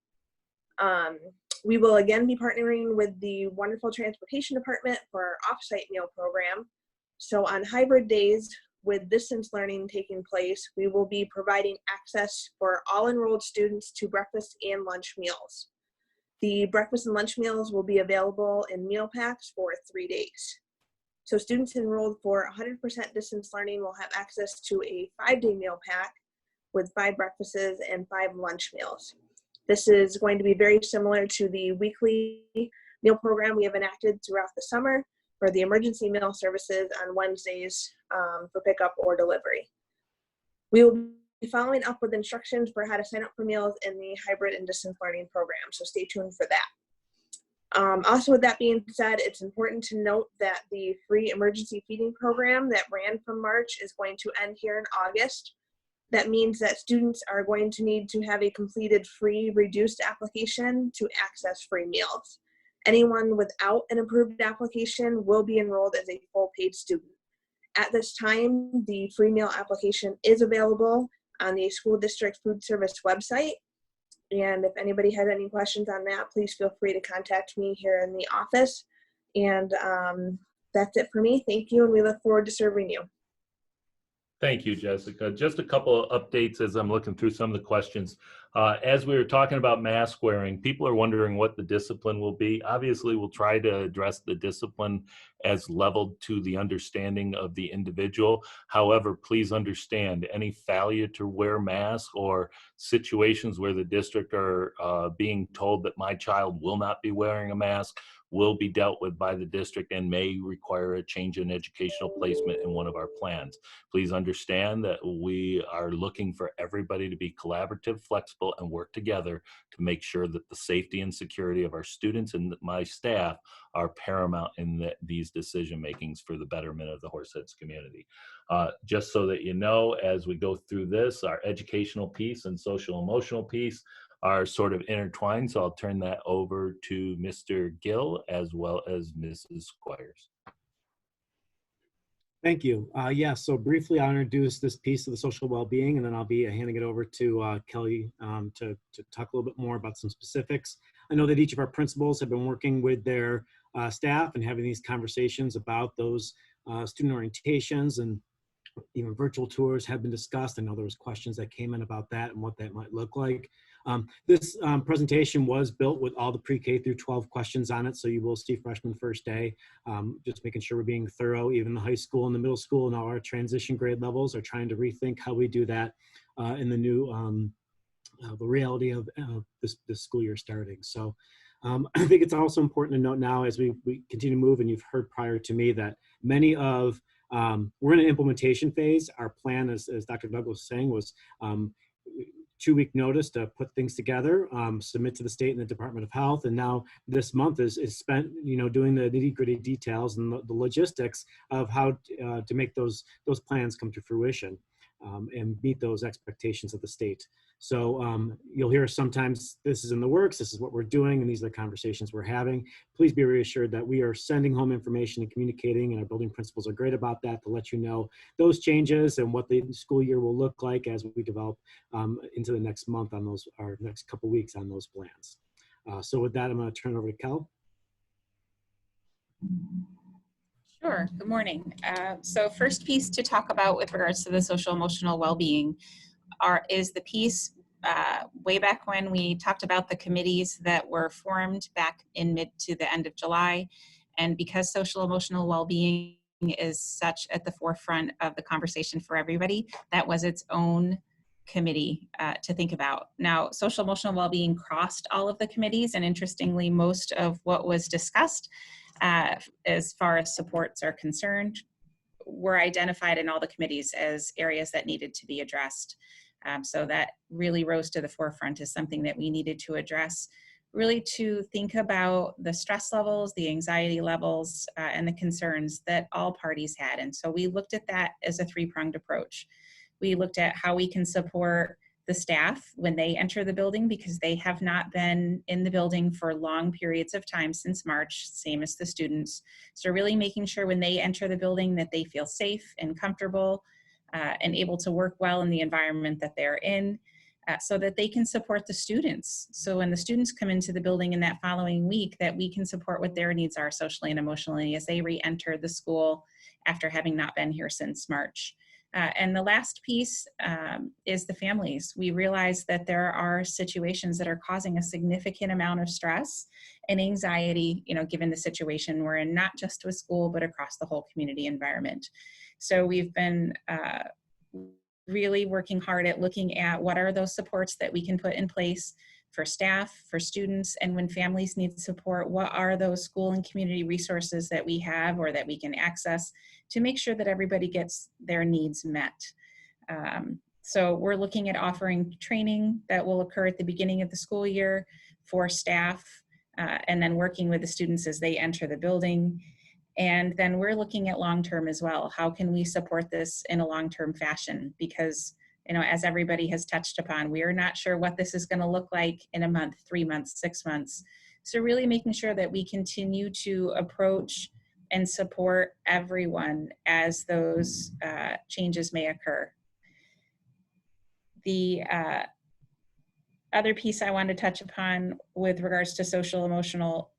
We will again be partnering with the wonderful transportation department for our off-site meal program. So on hybrid days with distance learning taking place, we will be providing access for all enrolled students to breakfast and lunch meals. The breakfast and lunch meals will be available in meal packs for 3 days. So students enrolled for 100% distance learning will have access to a 5-day meal pack with 5 breakfasts and 5 lunch meals. This is going to be very similar to the weekly meal program we have enacted throughout the summer for the emergency meal services on Wednesdays for pickup or delivery. We will be following up with instructions for how to sign up for meals in the hybrid and distance learning program, so stay tuned for that. Also, with that being said, it's important to note that the free emergency feeding program that ran from March is going to end here in August. That means that students are going to need to have a completed free reduced application to access free meals. Anyone without an approved application will be enrolled as a full paid student. At this time, the free meal application is available on the school district food service website. And if anybody has any questions on that, please feel free to contact me here in the office. And that's it for me. Thank you, and we look forward to serving you. Thank you, Jessica. Just a couple of updates as I'm looking through some of the questions. As we were talking about mask wearing, people are wondering what the discipline will be. Obviously, we'll try to address the discipline as leveled to the understanding of the individual. However, please understand any failure to wear masks or situations where the district are being told that my child will not be wearing a mask will be dealt with by the district and may require a change in educational placement in one of our plans. Please understand that we are looking for everybody to be collaborative, flexible, and work together to make sure that the safety and security of our students and my staff are paramount in these decision makings for the betterment of the Horseheads community. Just so that you know, as we go through this, our educational piece and social emotional piece are sort of intertwined. So I'll turn that over to Mr. Gill as well as Mrs. Squires. Thank you. So briefly, I'll introduce this piece of the social well-being, and then I'll be handing it over to Kelly to talk a little bit more about some specifics. I know that each of our principals have been working with their staff and having these conversations about those student orientations, and even virtual tours have been discussed. I know there was questions that came in about that and what that might look like. This presentation was built with all the pre-K through 12 questions on it, so you will see freshman first day, just making sure we're being thorough. Even the high school and the middle school and all our transition grade levels are trying to rethink how we do that in the new the reality of this school year starting. So I think it's also important to note now as we continue to move, and you've heard prior to me that many of we're in an implementation phase. Our plan, as Dr. Douglas was saying, was 2-week notice to put things together, submit to the state and the Department of Health, and now this month is spent, doing the nitty-gritty details and the logistics of how to make those plans come to fruition and meet those expectations of the state. So you'll hear sometimes this is in the works, this is what we're doing, and these are the conversations we're having. Please be reassured that we are sending home information and communicating, and our building principals are great about that, to let you know those changes and what the school year will look like as we develop into the next month on those, our next couple weeks on those plans. So with that, I'm going to turn it over to Kel. Sure. Good morning. So first piece to talk about with regards to the social emotional well-being is the piece way back when we talked about the committees that were formed back in mid to the end of July. And because social emotional well-being is such at the forefront of the conversation for everybody, that was its own committee to think about. Now, social emotional well-being crossed all of the committees, and interestingly, most of what was discussed as far as supports are concerned were identified in all the committees as areas that needed to be addressed. So that really rose to the forefront as something that we needed to address, really to think about the stress levels, the anxiety levels, and the concerns that all parties had. And so we looked at that as a three-pronged approach. We looked at how we can support the staff when they enter the building, because they have not been in the building for long periods of time since March, same as the students. So really making sure when they enter the building that they feel safe and comfortable and able to work well in the environment that they're in, so that they can support the students. So when the students come into the building in that following week, that we can support what their needs are socially and emotionally as they re-enter the school after having not been here since March. And the last piece is the families. We realize that there are situations that are causing a significant amount of stress and anxiety, given the situation we're in, not just with school, but across the whole community environment. So we've been really working hard at looking at what are those supports that we can put in place for staff, for students, and when families need support, what are those school and community resources that we have or that we can access to make sure that everybody gets their needs met. So we're looking at offering training that will occur at the beginning of the school year for staff, and then working with the students as they enter the building. And then we're looking at long-term as well. How can we support this in a long-term fashion? Because as everybody has touched upon, we are not sure what this is going to look like in a month, 3 months, 6 months. So really making sure that we continue to approach and support everyone as those changes may occur. The other piece I want to touch upon with regards to social emotional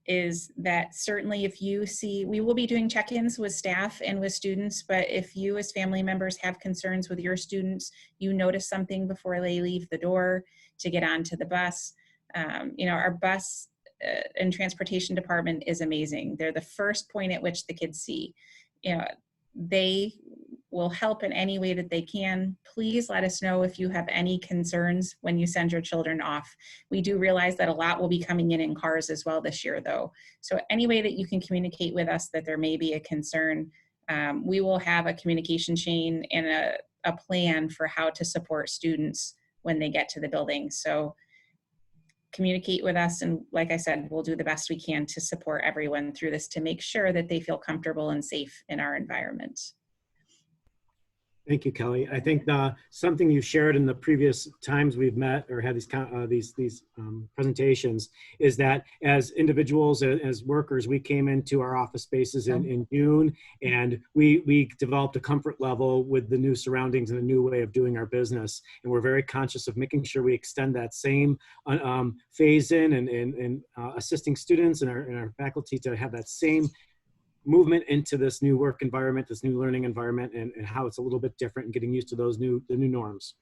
is that certainly if you see, we will be doing check-ins with staff and with students, but if you as family members have concerns with your students, you notice something before they leave the door to get onto the bus. Our bus and transportation department is amazing. They're the first point at which the kids see. They will help in any way that they can. Please let us know if you have any concerns when you send your children off. We do realize that a lot will be coming in cars as well this year, though. So any way that you can communicate with us that there may be a concern, we will have a communication chain and a plan for how to support students when they get to the building. So communicate with us, and like I said, we'll do the best we can to support everyone through this to make sure that they feel comfortable and safe in our environment. Thank you, Kelly. I think something you shared in the previous times we've met or had these presentations is that as individuals, as workers, we came into our office spaces in June, and we developed a comfort level with the new surroundings and a new way of doing our business. And we're very conscious of making sure we extend that same phase in and assisting students and our faculty to have that same movement into this new work environment, this new learning environment, and how it's a little bit different and getting used to the new norms.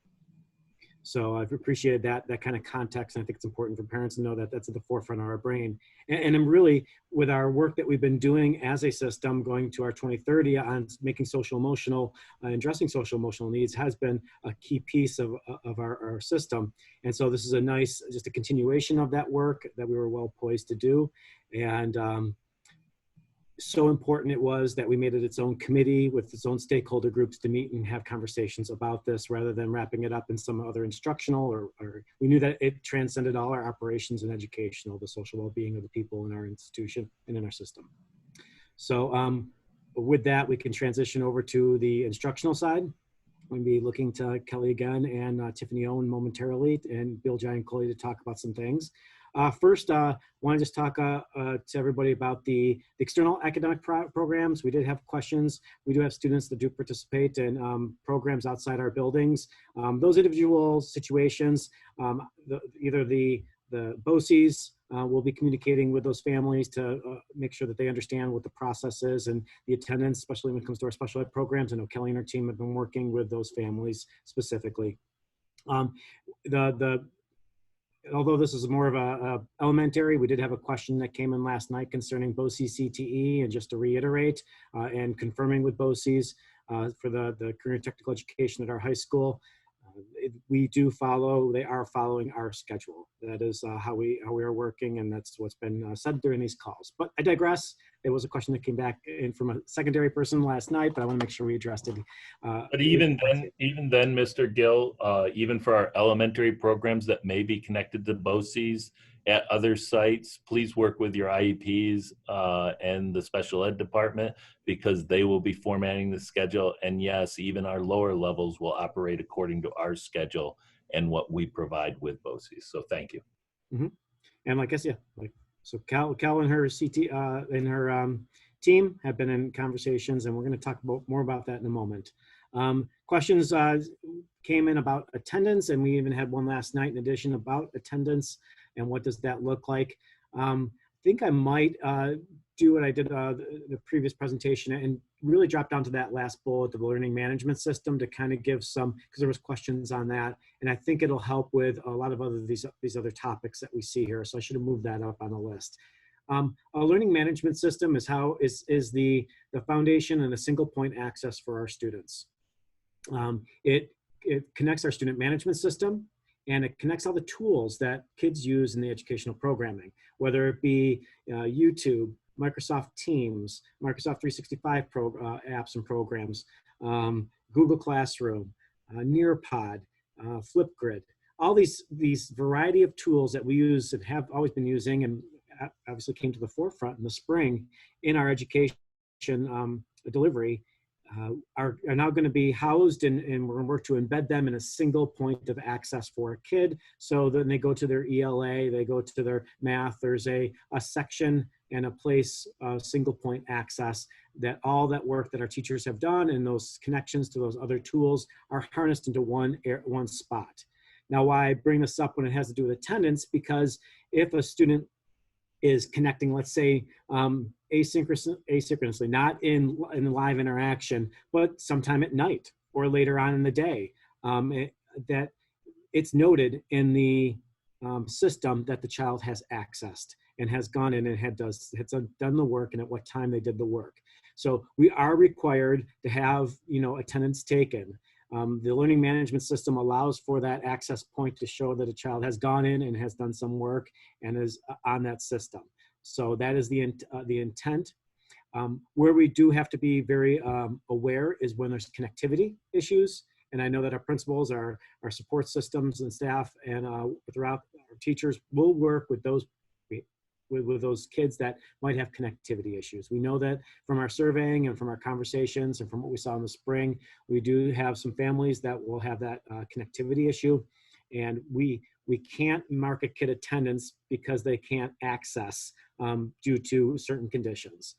So I've appreciated that kind of context, and I think it's important for parents to know that that's at the forefront of our brain. And I'm really, with our work that we've been doing as a system, going to our 2030 on making social emotional, addressing social emotional needs has been a key piece of our system. And so this is a nice, just a continuation of that work that we were well poised to do. And so important it was that we made it its own committee with its own stakeholder groups to meet and have conversations about this rather than wrapping it up in some other instructional or we knew that it transcended all our operations and educational, the social well-being of the people in our institution and in our system. So with that, we can transition over to the instructional side. We'll be looking to Kelly again and Tiffany Owen momentarily, and Bill Giancolli to talk about some things. First, I want to just talk to everybody about the external academic programs. We did have questions. We do have students that do participate in programs outside our buildings. Those individual situations, either the BOCES will be communicating with those families to make sure that they understand what the process is and the attendance, especially when it comes to our special ed programs. I know Kelly and her team have been working with those families specifically. Um, although this is more of a elementary, we did have a question that came in last night concerning BOCES CTE, and just to reiterate and confirming with BOCES for the career technical education at our high school, we do follow, they are following our schedule. That is how we are working, and that's what's been said during these calls. But I digress. It was a question that came back in from a secondary person last night, but I want to make sure we addressed it. But even then, Mr. Gill, even for our elementary programs that may be connected to BOCES at other sites, please work with your IEPs and the special ed department, because they will be formatting the schedule. And yes, even our lower levels will operate according to our schedule and what we provide with BOCES. So thank you. Mm-hmm. And like I said, so Cal and her team have been in conversations, and we're going to talk more about that in a moment. Questions came in about attendance, and we even had one last night in addition about attendance and what does that look like. I think I might do what I did the previous presentation and really drop down to that last bullet, the learning management system, to kind of give some, because there was questions on that, and I think it'll help with a lot of these other topics that we see here. So I should have moved that up on the list. A learning management system is the foundation and a single point access for our students. It connects our student management system, and it connects all the tools that kids use in the educational programming, whether it be YouTube, Microsoft Teams, Microsoft 365 apps and programs, Google Classroom, Nearpod, Flipgrid, all these variety of tools that we use and have always been using, and obviously came to the forefront in the spring in our education delivery, are now going to be housed, and we're going to work to embed them in a single point of access for a kid. So then they go to their ELA, they go to their math, there's a section and a place, single point access, that all that work that our teachers have done and those connections to those other tools are harnessed into one spot. Now, why I bring this up when it has to do with attendance, because if a student is connecting, let's say, asynchronously, not in live interaction, but sometime at night or later on in the day, that it's noted in the system that the child has accessed and has gone in and has done the work and at what time they did the work. So we are required to have, attendance taken. The learning management system allows for that access point to show that a child has gone in and has done some work and is on that system. So that is the intent. Where we do have to be very aware is when there's connectivity issues. And I know that our principals, our support systems and staff, and throughout our teachers will work with those kids that might have connectivity issues. We know that from our surveying and from our conversations and from what we saw in the spring, we do have some families that will have that connectivity issue. And we can't mark a kid attendance because they can't access due to certain conditions.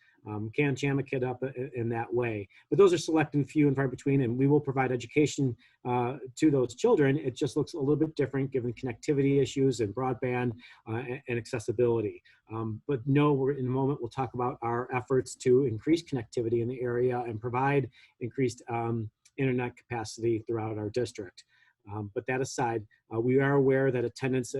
Can't jam a kid up in that way. But those are select and few and far between, and we will provide education to those children. It just looks a little bit different given connectivity issues and broadband and accessibility. But no, in a moment we'll talk about our efforts to increase connectivity in the area and provide increased internet capacity throughout our district. But that aside, we are aware that attendance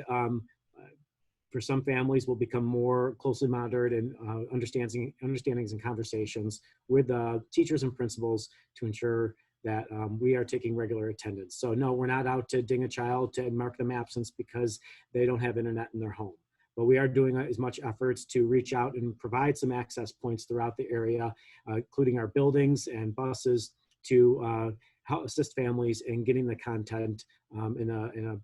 for some families will become more closely monitored, and understandings and conversations with teachers and principals to ensure that we are taking regular attendance. So no, we're not out to ding a child to mark them absence because they don't have internet in their home. But we are doing as much efforts to reach out and provide some access points throughout the area, including our buildings and buses, to help assist families in getting the content in a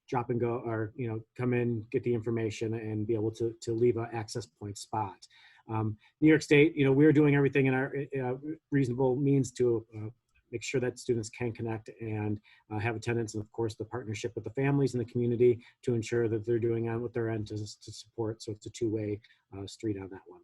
drop and go, or come in, get the information, and be able to leave an access point spot. New York State, we're doing everything in our reasonable means to make sure that students can connect and have attendance, and of course the partnership with the families and the community to ensure that they're doing on what their end to support. So it's a two-way street on that one.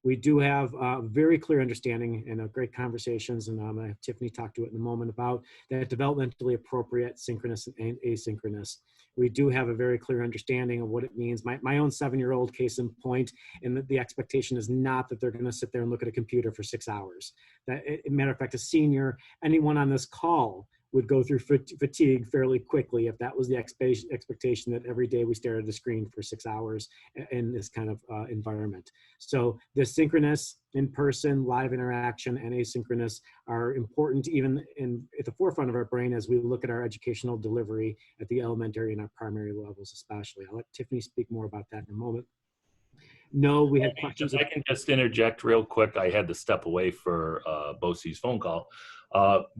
We do have very clear understanding and great conversations, and I have Tiffany talk to it in a moment about that developmentally appropriate synchronous and asynchronous. We do have a very clear understanding of what it means. My own 7-year-old, case in point, and the expectation is not that they're going to sit there and look at a computer for 6 hours. That, matter of fact, a senior, anyone on this call would go through fatigue fairly quickly if that was the expectation that every day we stare at a screen for 6 hours in this kind of environment. So the synchronous, in-person, live interaction, and asynchronous are important even at the forefront of our brain as we look at our educational delivery at the elementary and our primary levels especially. I'll let Tiffany speak more about that in a moment. No, we had questions. If I can just interject real quick. I had to step away for BOCES's phone call.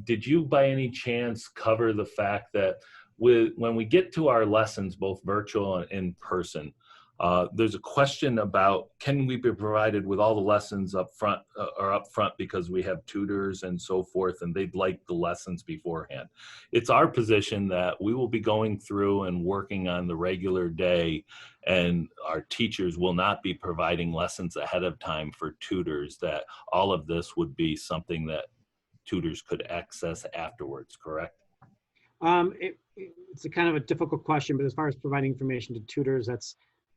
Did you by any chance cover the fact that when we get to our lessons, both virtual and in person, there's a question about, can we be provided with all the lessons up front because we have tutors and so forth, and they'd like the lessons beforehand. It's our position that we will be going through and working on the regular day, and our teachers will not be providing lessons ahead of time for tutors, that all of this would be something that tutors could access afterwards, correct? It's a kind of a difficult question, but as far as providing information to tutors,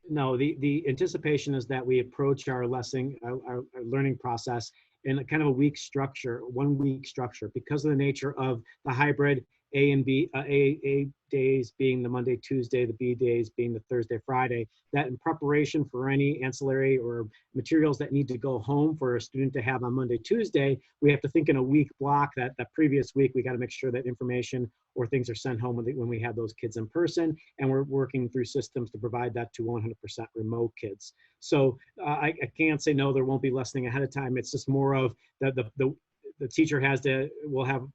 no, the anticipation is that we approach our learning process in a kind of a 1 week structure, because of the nature of the hybrid A and B, A days being the Monday, Tuesday, the B days being the Thursday, Friday, that in preparation for any ancillary or materials that need to go home for a student to have on Monday, Tuesday, we have to think in a week block that the previous week, we got to make sure that information or things are sent home when we have those kids in person, and we're working through systems to provide that to 100% remote kids. So I can't say no, there won't be lessoning ahead of time. It's just more of the teacher will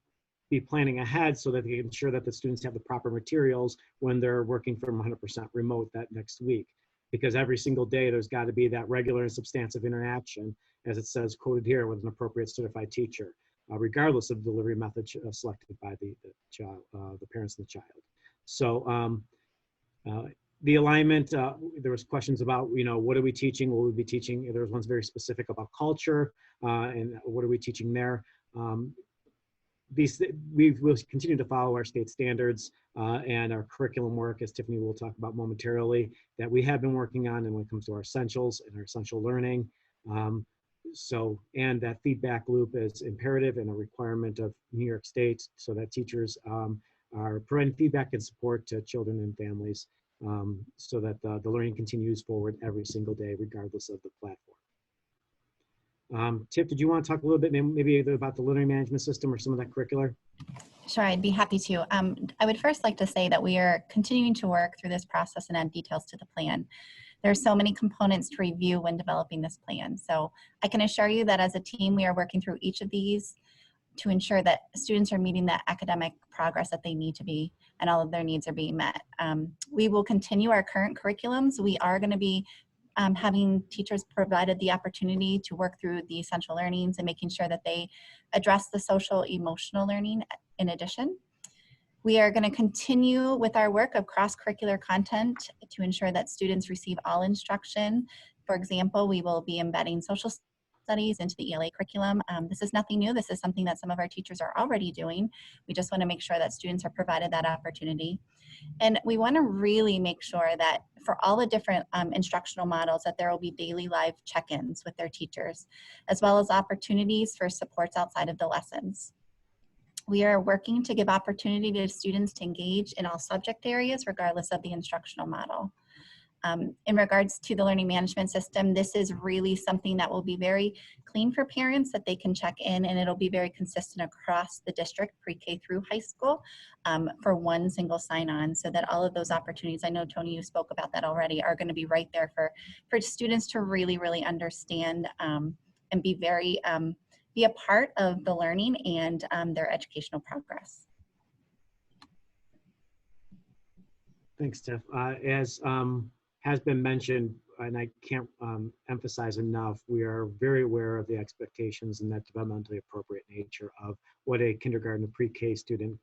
be planning ahead so that they can ensure that the students have the proper materials when they're working from 100% remote that next week. Because every single day there's got to be that regular and substantive interaction, as it says quoted here, with an appropriate certified teacher, regardless of the delivery method selected by the child, the parents and the child. So the alignment, there was questions about, what are we teaching? Will we be teaching? There was ones very specific about culture and what are we teaching there? We will continue to follow our state standards and our curriculum work, as Tiffany will talk about momentarily, that we have been working on, and when it comes to our essentials and our essential learning. And that feedback loop is imperative and a requirement of New York State, so that teachers are providing feedback and support to children and families, so that the learning continues forward every single day, regardless of the platform. Tiff, did you want to talk a little bit maybe about the learning management system or some of that curricular? Sure, I'd be happy to. I would first like to say that we are continuing to work through this process and add details to the plan. There are so many components to review when developing this plan. So I can assure you that as a team, we are working through each of these to ensure that students are meeting the academic progress that they need to be, and all of their needs are being met. We will continue our current curriculums. We are going to be having teachers provided the opportunity to work through the essential learnings and making sure that they address the social emotional learning in addition. We are going to continue with our work of cross-curricular content to ensure that students receive all instruction. For example, we will be embedding social studies into the ELA curriculum. This is nothing new. This is something that some of our teachers are already doing. We just want to make sure that students are provided that opportunity. And we want to really make sure that for all the different instructional models, that there will be daily live check-ins with their teachers, as well as opportunities for supports outside of the lessons. We are working to give opportunity to students to engage in all subject areas, regardless of the instructional model. In regards to the learning management system, this is really something that will be very clean for parents, that they can check in, and it'll be very consistent across the district, pre-K through high school, for one single sign-on, so that all of those opportunities, I know Tony, you spoke about that already, are going to be right there for students to really, really understand and be very, be a part of the learning and their educational progress. Thanks, Tiff. As has been mentioned, and I can't emphasize enough, we are very aware of the expectations and that developmentally appropriate nature of what a kindergarten or pre-K student,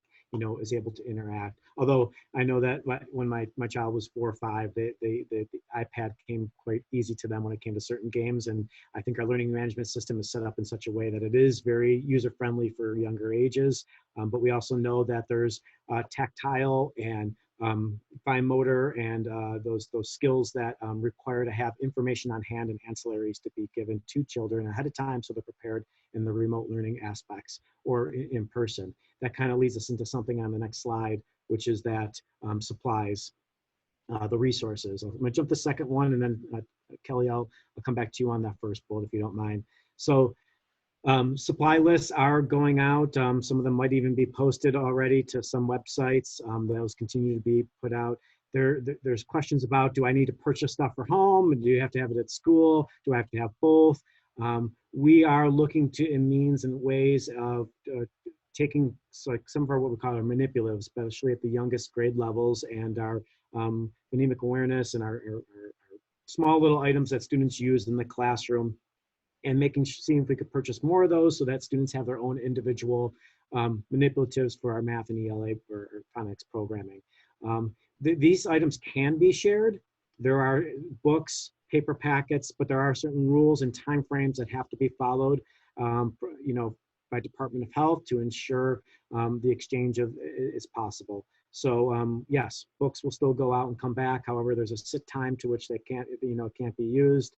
is able to interact. Although I know that when my child was 4 or 5, the iPad came quite easy to them when it came to certain games. And I think our learning management system is set up in such a way that it is very user-friendly for younger ages. But we also know that there's tactile and fine motor and those skills that require to have information on hand and ancillaries to be given to children ahead of time so they're prepared in the remote learning aspects or in person. That kind of leads us into something on the next slide, which is that supplies, the resources. I'm gonna jump the second one, and then Kelly, I'll come back to you on that first bullet if you don't mind. So supply lists are going out. Some of them might even be posted already to some websites. Those continue to be put out. There's questions about, do I need to purchase stuff for home? Do you have to have it at school? Do I have to have both? We are looking to in means and ways of taking like some of our what we call our manipulatives, especially at the youngest grade levels, and our phonemic awareness and our small little items that students use in the classroom, and seeing if we could purchase more of those so that students have their own individual manipulatives for our math and ELA or phonics programming. These items can be shared. There are books, paper packets, but there are certain rules and timeframes that have to be followed, by Department of Health to ensure the exchange is possible. So yes, books will still go out and come back. However, there's a set time to which they can't be used.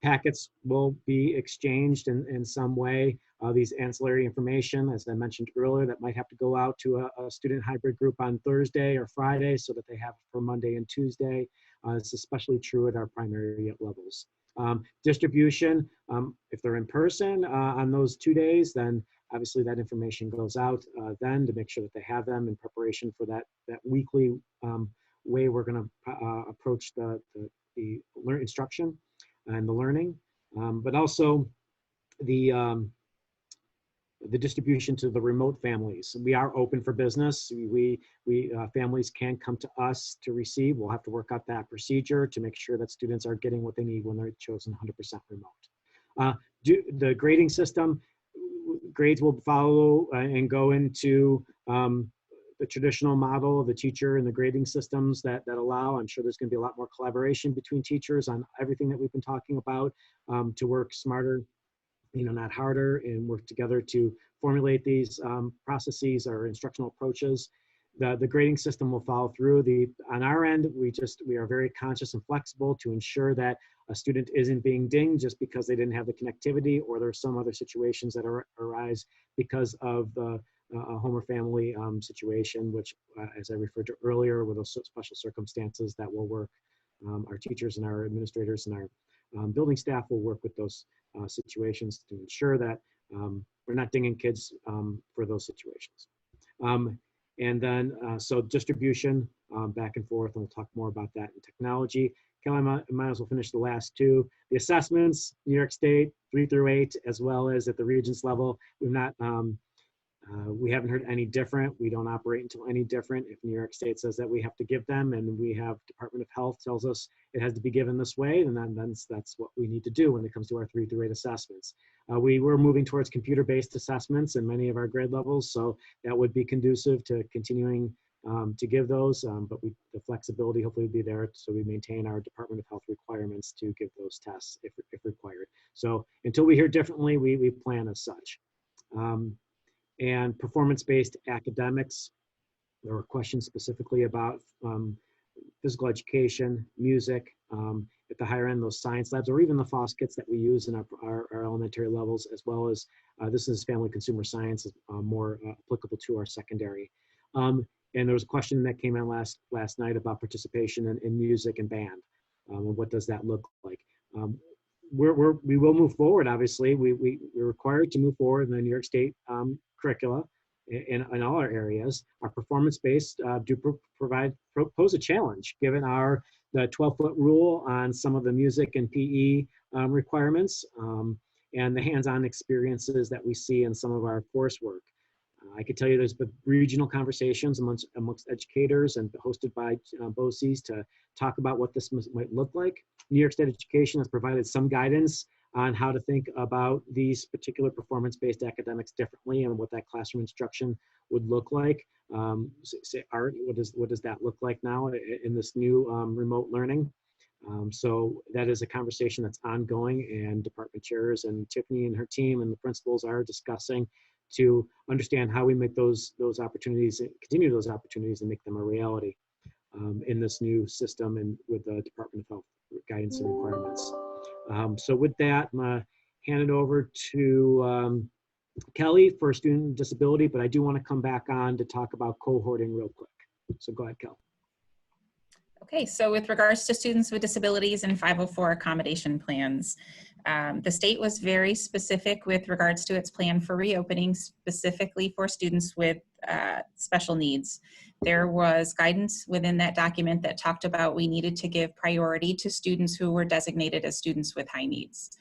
Packets will be exchanged in some way. These ancillary information, as I mentioned earlier, that might have to go out to a student hybrid group on Thursday or Friday so that they have it for Monday and Tuesday. It's especially true at our primary levels. Distribution, if they're in person on those 2 days, then obviously that information goes out then to make sure that they have them in preparation for that weekly way we're going to approach the instruction and the learning, but also the distribution to the remote families. We are open for business. Families can come to us to receive. We'll have to work out that procedure to make sure that students are getting what they need when they're chosen 100% remote. The grading system, grades will follow and go into the traditional model of the teacher and the grading systems that allow. I'm sure there's going to be a lot more collaboration between teachers on everything that we've been talking about to work smarter, not harder, and work together to formulate these processes or instructional approaches. The grading system will follow through. On our end, we are very conscious and flexible to ensure that a student isn't being dinged just because they didn't have the connectivity, or there's some other situations that arise because of the a home or family situation, which, as I referred to earlier, with those special circumstances that will work. Our teachers and our administrators and our building staff will work with those situations to ensure that we're not dinging kids for those situations. And then, so distribution back and forth, and we'll talk more about that in technology. Kelly, I might as well finish the last two. The assessments, New York State, 3 through 8, as well as at the Regents level, we haven't heard any different. We don't operate until any different. If New York State says that we have to give them, and we have Department of Health tells us it has to be given this way, then that's what we need to do when it comes to our 3 through 8 assessments. We were moving towards computer-based assessments in many of our grade levels, so that would be conducive to continuing to give those, but the flexibility hopefully would be there, so we maintain our Department of Health requirements to give those tests if required. So until we hear differently, we plan as such. And performance-based academics, there were questions specifically about physical education, music, at the higher end, those science labs, or even the FOSS kits that we use in our elementary levels, as well as this is family consumer science, more applicable to our secondary. And there was a question that came in last night about participation in music and band, and what does that look like? We will move forward, obviously. We're required to move forward in the New York State curricula in all our areas. Our performance-based do pose a challenge, given the 12-foot rule on some of the music and PE requirements, and the hands-on experiences that we see in some of our coursework. I could tell you there's been regional conversations amongst educators and hosted by BOCES to talk about what this might look like. New York State Education has provided some guidance on how to think about these particular performance-based academics differently and what that classroom instruction would look like. Say Art, what does that look like now in this new remote learning? So that is a conversation that's ongoing, and department chairs and Tiffany and her team and the principals are discussing to understand how we make those opportunities, continue those opportunities, and make them a reality in this new system and with the Department of Health guidance and requirements. So with that, I'm gonna hand it over to Kelly for student disability, but I do want to come back on to talk about cohorting real quick. So go ahead, Kelly. Okay, so with regards to students with disabilities and 504 accommodation plans, the state was very specific with regards to its plan for reopening, specifically for students with special needs. There was guidance within that document that talked about we needed to give priority to students who were designated as students with high needs.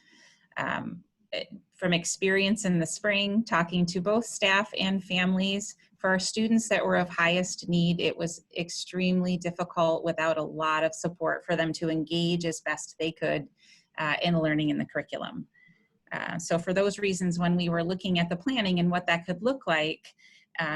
From experience in the spring, talking to both staff and families, for our students that were of highest need, it was extremely difficult without a lot of support for them to engage as best they could in learning in the curriculum. So for those reasons, when we were looking at the planning and what that could look like,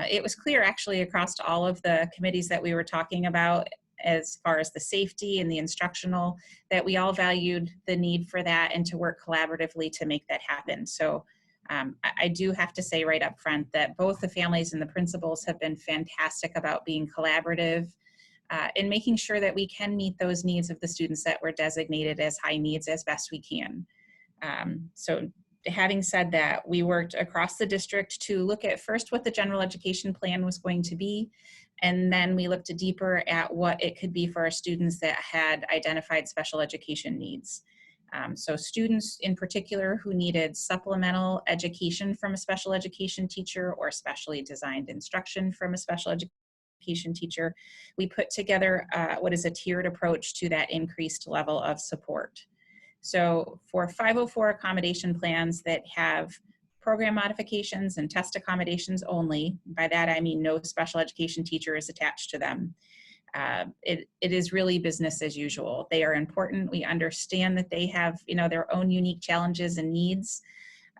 it was clear actually across all of the committees that we were talking about as far as the safety and the instructional, that we all valued the need for that and to work collaboratively to make that happen. So I do have to say right up front that both the families and the principals have been fantastic about being collaborative in making sure that we can meet those needs of the students that were designated as high needs as best we can. So having said that, we worked across the district to look at first what the general education plan was going to be, and then we looked deeper at what it could be for our students that had identified special education needs. So students in particular who needed supplemental education from a special education teacher or specially designed instruction from a special education teacher, we put together what is a tiered approach to that increased level of support. So for 504 accommodation plans that have program modifications and test accommodations only, by that I mean no special education teacher is attached to them, it is really business as usual. They are important. We understand that they have, you know, their own unique challenges and needs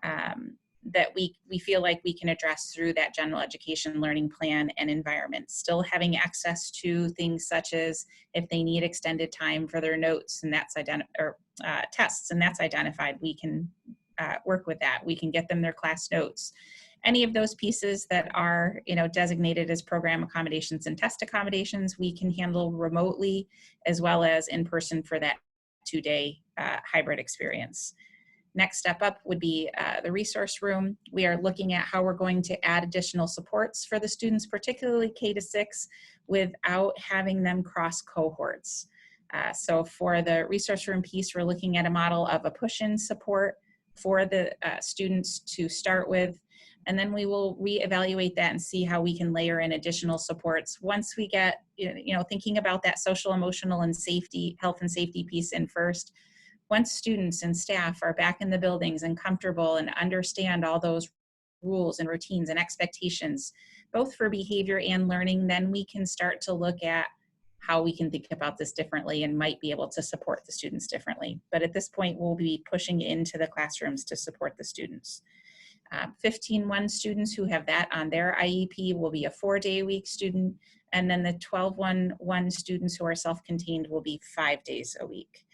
that we feel like we can address through that general education learning plan and environment. Still having access to things such as if they need extended time for their notes and that's tests and that's identified, we can work with that. We can get them their class notes. Any of those pieces that are, you know, designated as program accommodations and test accommodations, we can handle remotely as well as in person for that 2-day hybrid experience. Next step up would be the resource room. We are looking at how we're going to add additional supports for the students, particularly K-6, without having them cross cohorts. So for the resource room piece, we're looking at a model of a push-in support for the students to start with, and then we will reevaluate that and see how we can layer in additional supports once we get, you know, thinking about that social, emotional, and safety, health and safety piece in first. Once students and staff are back in the buildings and comfortable and understand all those rules and routines and expectations, both for behavior and learning, then we can start to look at how we can think about this differently and might be able to support the students differently. But at this point, we'll be pushing into the classrooms to support the students. 15-1 students who have that on their IEP will be a 4-day-a-week student, and then the 12-1 students who are self-contained will be 5 days a week.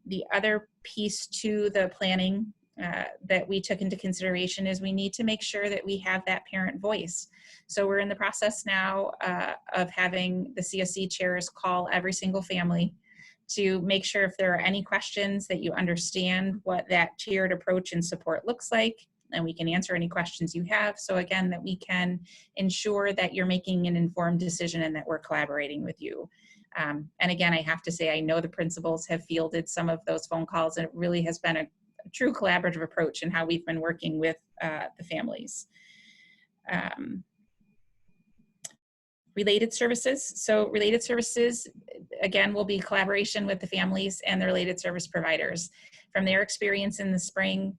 The other piece to the planning that we took into consideration is we need to make sure that we have that parent voice. So we're in the process now of having the CSC chairs call every single family to make sure if there are any questions that you understand what that tiered approach and support looks like, and we can answer any questions you have. So again, that we can ensure that you're making an informed decision and that we're collaborating with you. And again, I have to say, I know the principals have fielded some of those phone calls, and it really has been a true collaborative approach in how we've been working with the families. Related services. So related services, again, will be collaboration with the families and the related service providers. From their experience in the spring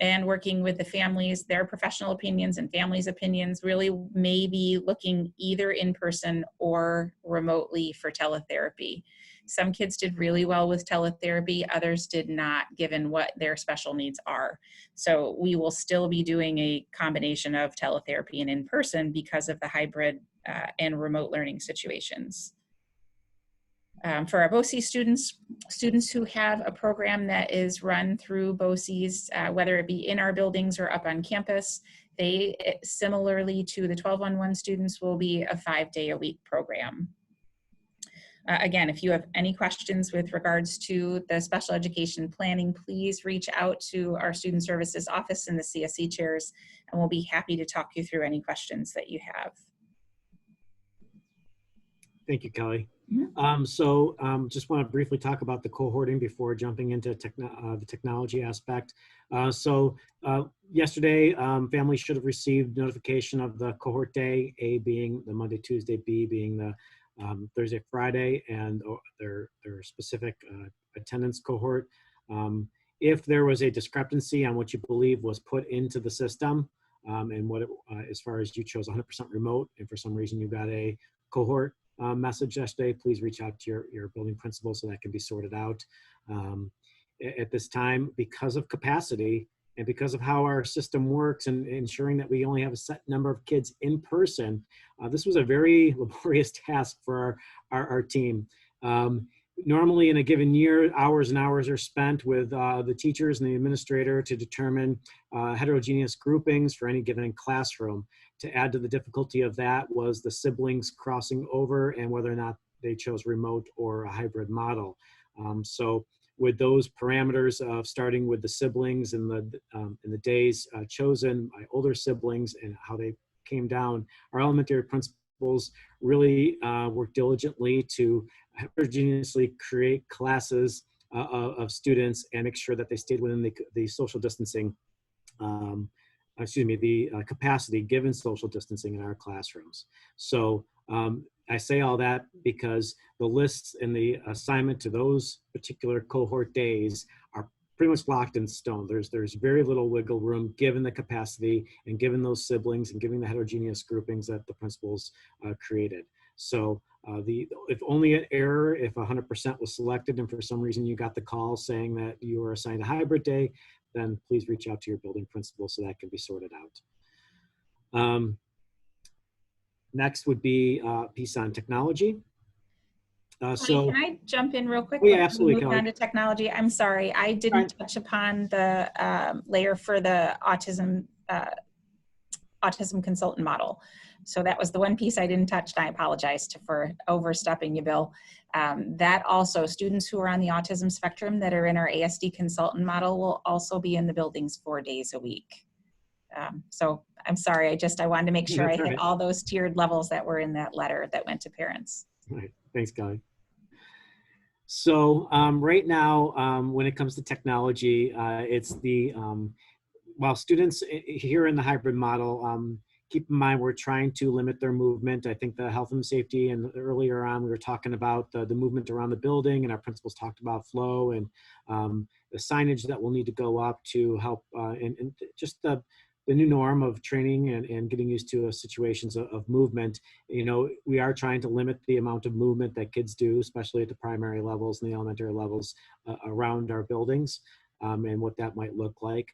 and working with the families, their professional opinions and families' opinions really may be looking either in person or remotely for teletherapy. Some kids did really well with teletherapy, others did not, given what their special needs are. So we will still be doing a combination of teletherapy and in person because of the hybrid and remote learning situations. For our BOCES students, students who have a program that is run through BOCES, whether it be in our buildings or up on campus, they, similarly to the 12-on-1 students, will be a 5-day-a-week program. Again, if you have any questions with regards to the special education planning, please reach out to our student services office and the CSE chairs, and we'll be happy to talk you through any questions that you have. Thank you, Kelly. Mhm. Just want to briefly talk about the cohorting before jumping into the technology aspect. Yesterday, families should have received notification of the cohort day, A being the Monday, Tuesday, B being the Thursday, Friday, and their specific attendance cohort. If there was a discrepancy on what you believe was put into the system, and what as far as you chose 100% remote, and for some reason you got a cohort message yesterday, please reach out to your building principal so that can be sorted out. At this time, because of capacity and because of how our system works and ensuring that we only have a set number of kids in person, this was a very laborious task for our team. Normally in a given year, hours and hours are spent with the teachers and the administrator to determine heterogeneous groupings for any given classroom. To add to the difficulty of that was the siblings crossing over and whether or not they chose remote or a hybrid model. So with those parameters of starting with the siblings and the days chosen by older siblings and how they came down, our elementary principals really worked diligently to heterogeneously create classes of students and make sure that they stayed within the social distancing, the capacity given social distancing in our classrooms. So I say all that because the lists and the assignment to those particular cohort days are pretty much locked in stone. There's very little wiggle room given the capacity and given those siblings and given the heterogeneous groupings that the principals created. So if only an error, if 100% was selected and for some reason you got the call saying that you were assigned a hybrid day, then please reach out to your building principal so that can be sorted out. Next would be a piece on technology. Can I jump in real quick? Oh, yeah, absolutely, Move Kelly. on to technology. I'm sorry, I didn't touch upon the layer for the autism consultant model. So that was the one piece I didn't touch, and I apologize for overstepping you, Bill. That also, students who are on the autism spectrum that are in our ASD consultant model will also be in the buildings 4 days a week. So I'm sorry, I wanted to make sure I hit all those tiered levels that were in that letter that went to parents. All right, thanks, Kelly. So right now, when it comes to technology, it's while students here in the hybrid model, keep in mind we're trying to limit their movement. I think the health and safety, and earlier on we were talking about the movement around the building, and our principals talked about flow and the signage that will need to go up to help and just the new norm of training and getting used to situations of movement. You know, we are trying to limit the amount of movement that kids do, especially at the primary levels and the elementary levels around our buildings, and what that might look like.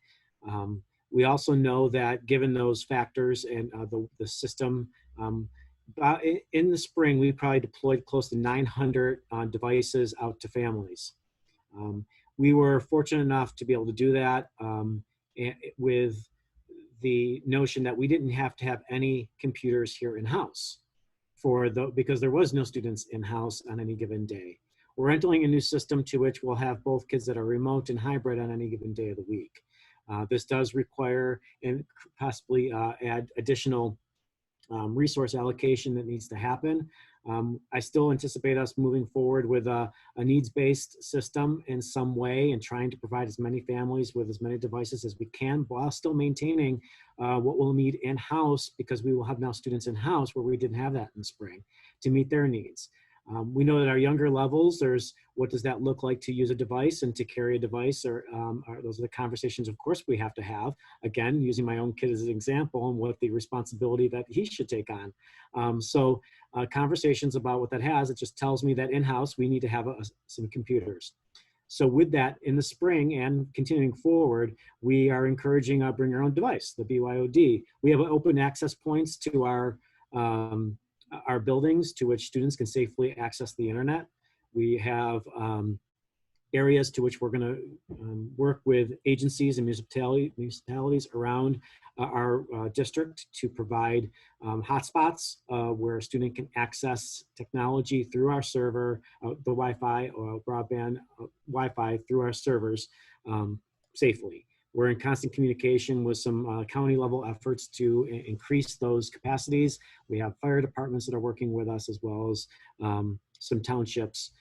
We also know that given those factors and the system, in the spring, we probably deployed close to 900 devices out to families. We were fortunate enough to be able to do that with the notion that we didn't have to have any computers here in-house because there was no students in-house on any given day. We're entering a new system to which we'll have both kids that are remote and hybrid on any given day of the week. This does require and possibly add additional resource allocation that needs to happen. I still anticipate us moving forward with a needs-based system in some way and trying to provide as many families with as many devices as we can while still maintaining what we'll need in-house, because we will have now students in-house where we didn't have that in the spring, to meet their needs. We know that our younger levels, there's what does that look like to use a device and to carry a device, or those are the conversations, of course, we have to have. Again, using my own kid as an example and what the responsibility that he should take on. Conversations about what that has, it just tells me that in-house we need to have some computers. So with that, in the spring and continuing forward, we are encouraging bring your own device, the BYOD. We have open access points to our buildings to which students can safely access the internet. We have areas to which we're going to work with agencies and municipalities around our district to provide hotspots where a student can access technology through our server, the Wi-Fi or broadband Wi-Fi through our servers safely. We're in constant communication with some county level efforts to increase those capacities. We have fire departments that are working with us, as well as some townships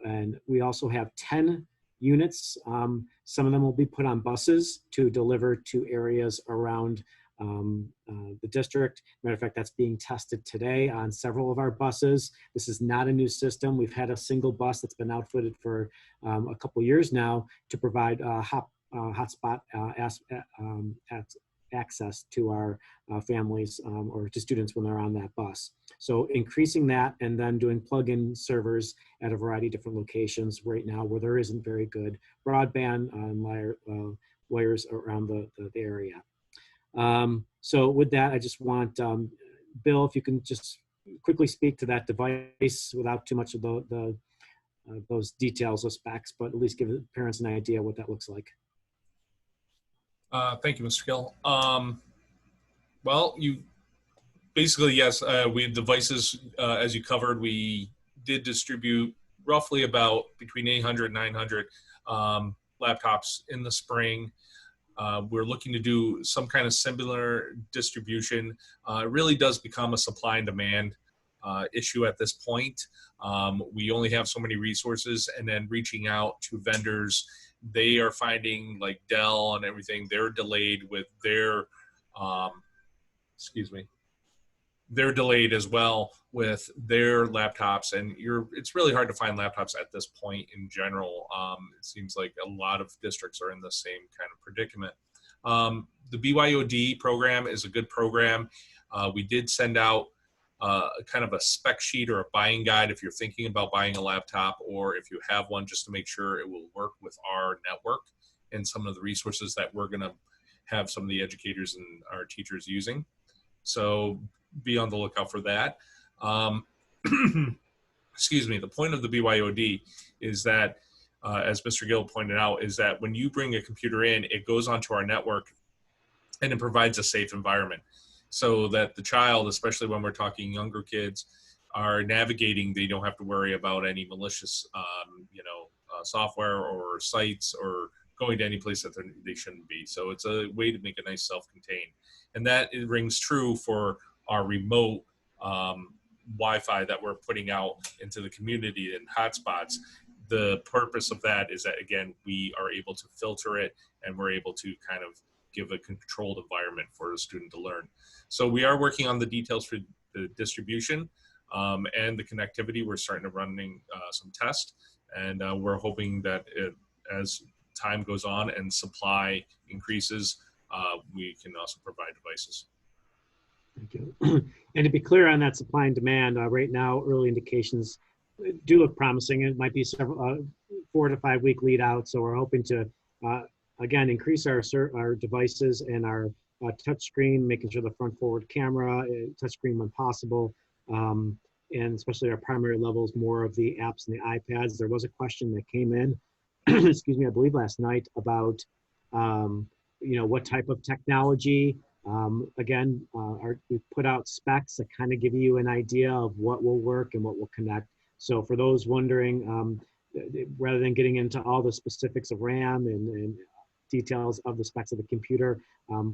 and we also have 10 units. Some of them will be put on buses to deliver to areas around the district. Matter of fact, that's being tested today on several of our buses. This is not a new system. We've had a single bus that's been outfitted for a couple years now to provide hotspot access to our families or to students when they're on that bus. So increasing that and then doing plug-in servers at a variety of different locations right now where there isn't very good broadband wires around the area. So with that, I just want, Bill, if you can just quickly speak to that device without too much of those details, those specs, but at least give parents an idea what that looks like. Thank you, Mr. Gill. Well, you basically, yes, we devices, as you covered, we did distribute roughly about between 800 and 900 laptops in the spring. We're looking to do some kind of similar distribution. It really does become a supply and demand issue at this point. We only have so many resources, and then reaching out to vendors, they are finding, like Dell and everything, they're delayed with their, they're delayed as well with their laptops, and it's really hard to find laptops at this point in general. It seems like a lot of districts are in the same kind of predicament. The BYOD program is a good program. We did send out kind of a spec sheet or a buying guide if you're thinking about buying a laptop, or if you have one, just to make sure it will work with our network and some of the resources that we're going to have some of the educators and our teachers using. So be on the lookout for that. Excuse me. The point of the BYOD is that, as Mr. Gill pointed out, is that when you bring a computer in, it goes onto our network and it provides a safe environment, so that the child, especially when we're talking younger kids, are navigating. They don't have to worry about any malicious, software or sites or going to any place that they shouldn't be. So it's a way to make it nice, self-contained. And that it rings true for our remote Wi-Fi that we're putting out into the community and hotspots. The purpose of that is that, again, we are able to filter it and we're able to kind of give a controlled environment for a student to learn. So we are working on the details for the distribution and the connectivity. We're starting to running some tests, and we're hoping that as time goes on and supply increases, we can also provide devices. Thank you. And to be clear on that supply and demand, right now, early indications do look promising. It might be several 4 to 5 week lead out. So we're hoping to, again, increase our devices and our touchscreen, making sure the front forward camera, touchscreen when possible, and especially our primary levels, more of the apps and the iPads. There was a question that came in, excuse me, I believe last night about, what type of technology. Again, we put out specs that kind of give you an idea of what will work and what will connect. So for those wondering, rather than getting into all the specifics of RAM and details of the specs of the computer,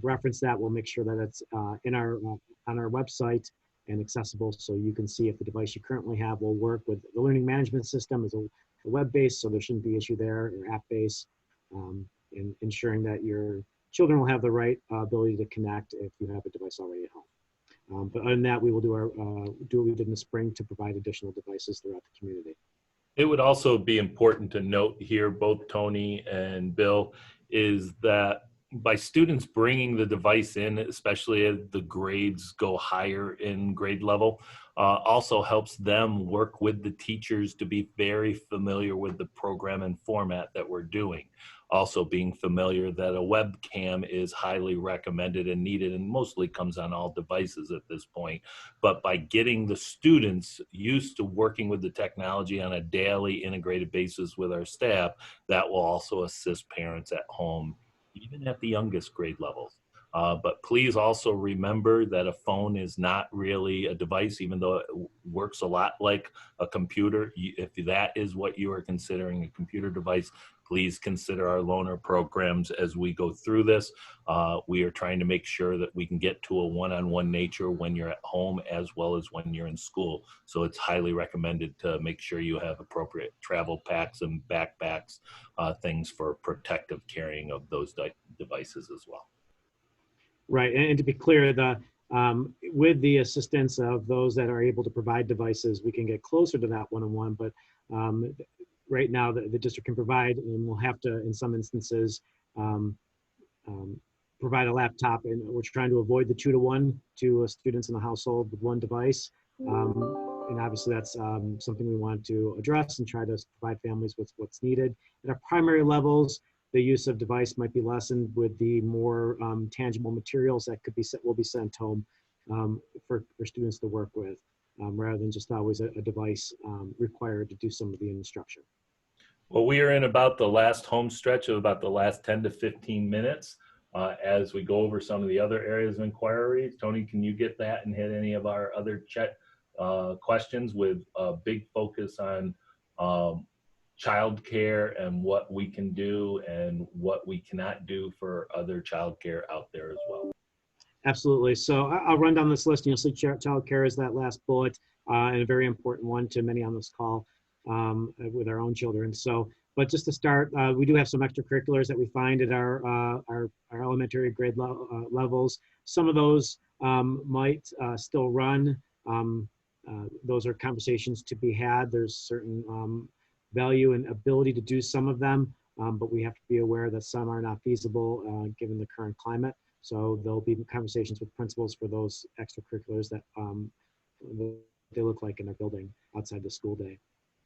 reference that. We'll make sure that it's on our website and accessible, so you can see if the device you currently have will work with the learning management system. Is a web-based, so there shouldn't be issue there, or app-based, in ensuring that your children will have the right ability to connect if you have a device already at home. But other than that, we will do what we did in the spring to provide additional devices throughout the community. It would also be important to note here, both Tony and Bill, is that by students bringing the device in, especially as the grades go higher in grade level, also helps them work with the teachers to be very familiar with the program and format that we're doing. Also being familiar that a webcam is highly recommended and needed and mostly comes on all devices at this point. But by getting the students used to working with the technology on a daily integrated basis with our staff, that will also assist parents at home, even at the youngest grade levels. But please also remember that a phone is not really a device, even though it works a lot like a computer. If that is what you are considering a computer device, please consider our loaner programs as we go through this. We are trying to make sure that we can get to a one-on-one nature when you're at home as well as when you're in school. So it's highly recommended to make sure you have appropriate travel packs and backpacks, things for protective carrying of those devices as well. Right, and to be clear, with the assistance of those that are able to provide devices, we can get closer to that one-on-one, but right now the district can provide, and we'll have to, in some instances, provide a laptop, and we're trying to avoid the 2-to-1 to students in the household with one device. And obviously that's something we want to address and try to provide families with what's needed. At our primary levels, the use of device might be lessened with the more tangible materials that will be sent home for students to work with, rather than just always a device required to do some of the instruction. Well, we are in about the last home stretch of about the last 10 to 15 minutes as we go over some of the other areas of inquiry. Tony, can you get that and hit any of our other chat questions with a big focus on childcare and what we can do and what we cannot do for other childcare out there as well? Absolutely. So I'll run down this list, and you'll see childcare is that last bullet, and a very important one to many on this call with our own children. So, but just to start, we do have some extracurriculars that we find at our elementary grade levels. Some of those might still run. Those are conversations to be had. There's certain value and ability to do some of them, but we have to be aware that some are not feasible given the current climate. So there'll be conversations with principals for those extracurriculars that they look like in their building outside the school day.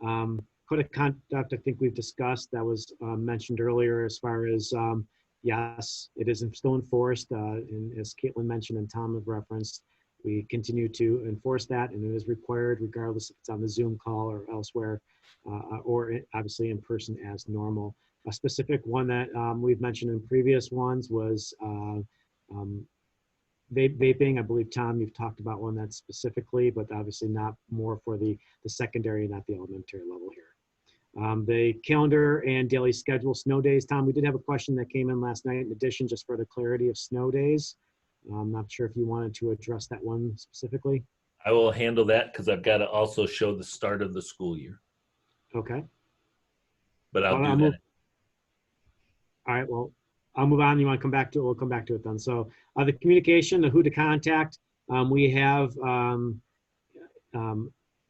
Code of conduct, I think we've discussed, that was mentioned earlier as far as, yes, it is still enforced. And as Caitlin mentioned and Tom have referenced, we continue to enforce that, and it is required regardless if it's on the Zoom call or elsewhere, or obviously in person as normal. A specific one that we've mentioned in previous ones was vaping. I believe, Tom, you've talked about one that's specifically, but obviously not more for the secondary, not the elementary level here. The calendar and daily schedule, snow days. Tom, we did have a question that came in last night in addition, just for the clarity of snow days. I'm not sure if you wanted to address that one specifically. I will handle that because I've got to also show the start of the school year. Okay. But I'll do that. All right, well, I'll move on. You want to come back to it? We'll come back to it then. So the communication, the who to contact, we have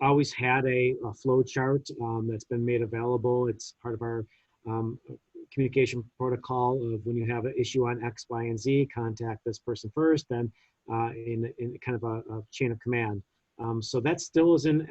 always had a flow chart that's been made available. It's part of our communication protocol of when you have an issue on X, Y, and Z, contact this person first, then in kind of a chain of command. So that still is in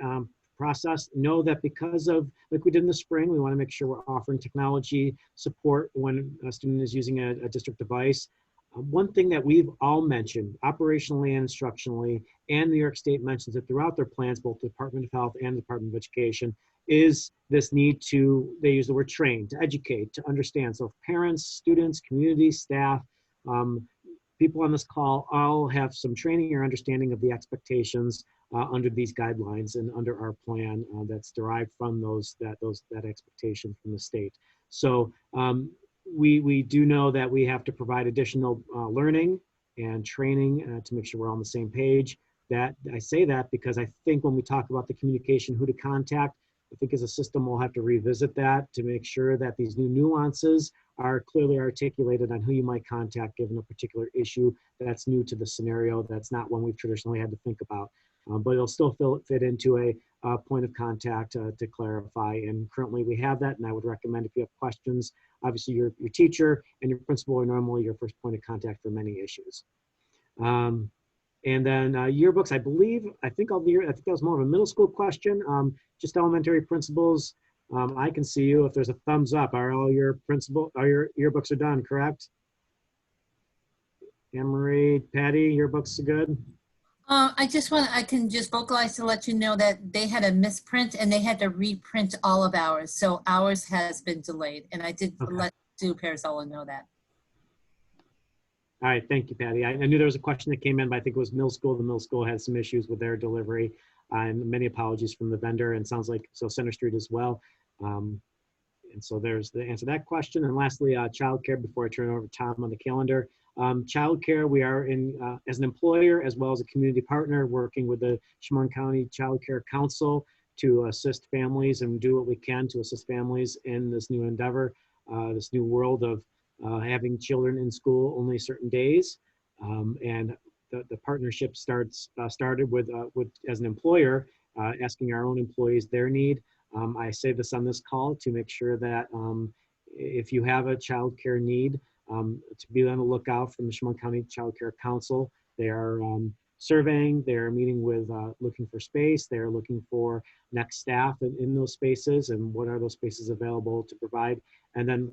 process. Know that because of, like we did in the spring, we want to make sure we're offering technology support when a student is using a district device. One thing that we've all mentioned, operationally and instructionally, and New York State mentions it throughout their plans, both the Department of Health and the Department of Education, is this need to, they use the word train, to educate, to understand. So parents, students, community, staff, people on this call all have some training or understanding of the expectations under these guidelines and under our plan that's derived from that expectation from the state. So we do know that we have to provide additional learning and training to make sure we're on the same page. That I say that because I think when we talk about the communication, who to contact, I think as a system we'll have to revisit that to make sure that these new nuances are clearly articulated on who you might contact given a particular issue that's new to the scenario. That's not one we've traditionally had to think about, but it'll still fit into point of contact to clarify. And currently we have that, and I would recommend if you have questions, obviously your teacher and your principal are normally your first point of contact for many issues. And then yearbooks, I think that was more of a middle school question. Just elementary principals, I can see you if there's a thumbs up. Are your yearbooks are done, correct? Anne-Marie, Patty, yearbooks are good? I can just vocalize to let you know that they had a misprint and they had to reprint all of ours. So ours has been delayed, and I did let Sue Parazola know that. All right, thank you, Patty. I knew there was a question that came in, but I think it was middle school. The middle school had some issues with their delivery, and many apologies from the vendor, and sounds like so Center Street as well. And so there's the answer to that question. And lastly, childcare, before I turn it over to Tom on the calendar. Childcare, we are in, as an employer, as well as a community partner, working with the Chemung County Child Care Council to assist families and do what we can to assist families in this new endeavor, this new world of having children in school only certain days. And the partnership started with as an employer, asking our own employees their need. I say this on this call to make sure that if you have a child care need, to be on the lookout from the Chemung County Child Care Council. They are surveying, they're meeting with, looking for space, they're looking for next staff in those spaces and what are those spaces available to provide. And then,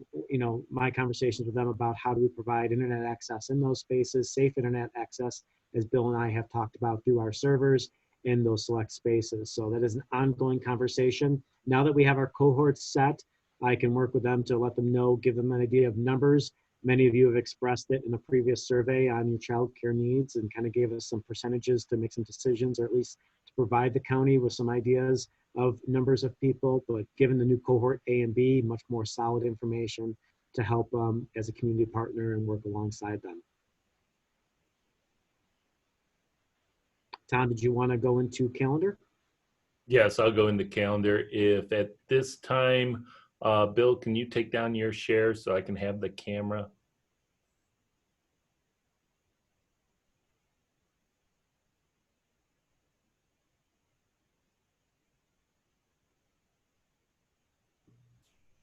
my conversations with them about how do we provide internet access in those spaces, safe internet access, as Bill and I have talked about through our servers in those select spaces. So that is an ongoing conversation. Now that we have our cohorts set, I can work with them to let them know, give them an idea of numbers. Many of you have expressed it in a previous survey on your child care needs and kind of gave us some percentages to make some decisions, or at least to provide the county with some ideas of numbers of people, but given the new cohort A and B, much more solid information to help as a community partner and work alongside them. Tom, did you want to go into calendar? Yes, I'll go into calendar. If at this time, Bill, can you take down your share so I can have the camera?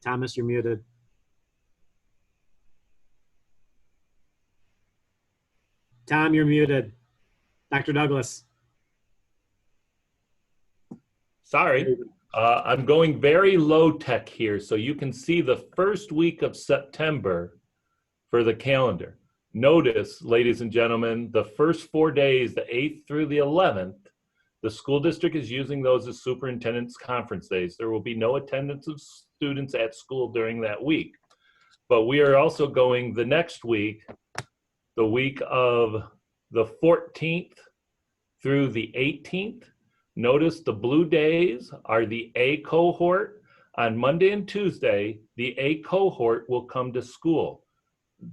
Thomas, you're muted. Tom, you're muted. Dr. Douglas. Sorry, I'm going very low tech here, so you can see the first week of September for the calendar. Notice, ladies and gentlemen, the first 4 days, the 8th through the 11th, the school district is using those as superintendent's conference days. There will be no attendance of students at school during that week. But we are also going the next week, the week of the 14th through the 18th. Notice the blue days are the A cohort. On Monday and Tuesday, the A cohort will come to school.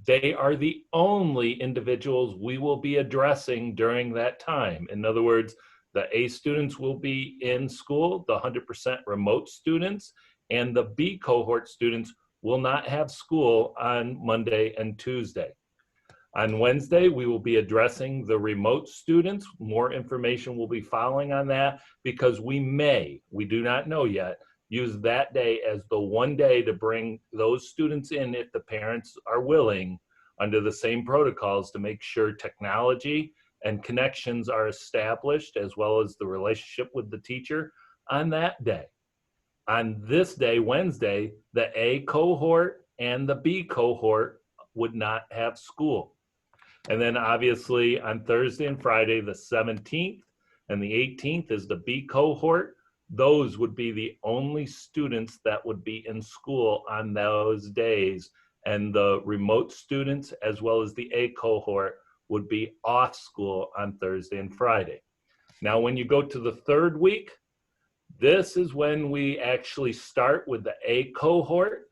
They are the only individuals we will be addressing during that time. In other words, the A students will be in school, the 100% remote students, and the B cohort students will not have school on Monday and Tuesday. On Wednesday, we will be addressing the remote students. More information will be following on that because we do not know yet, use that day as the one day to bring those students in if the parents are willing under the same protocols to make sure technology and connections are established as well as the relationship with the teacher on that day. On this day, Wednesday, the A cohort and the B cohort would not have school. And then obviously on Thursday and Friday, the 17th and the 18th is the B cohort. Those would be the only students that would be in school on those days. And the remote students, as well as the A cohort, would be off school on Thursday and Friday. Now, when you go to the third week, this is when we actually start with the A cohort,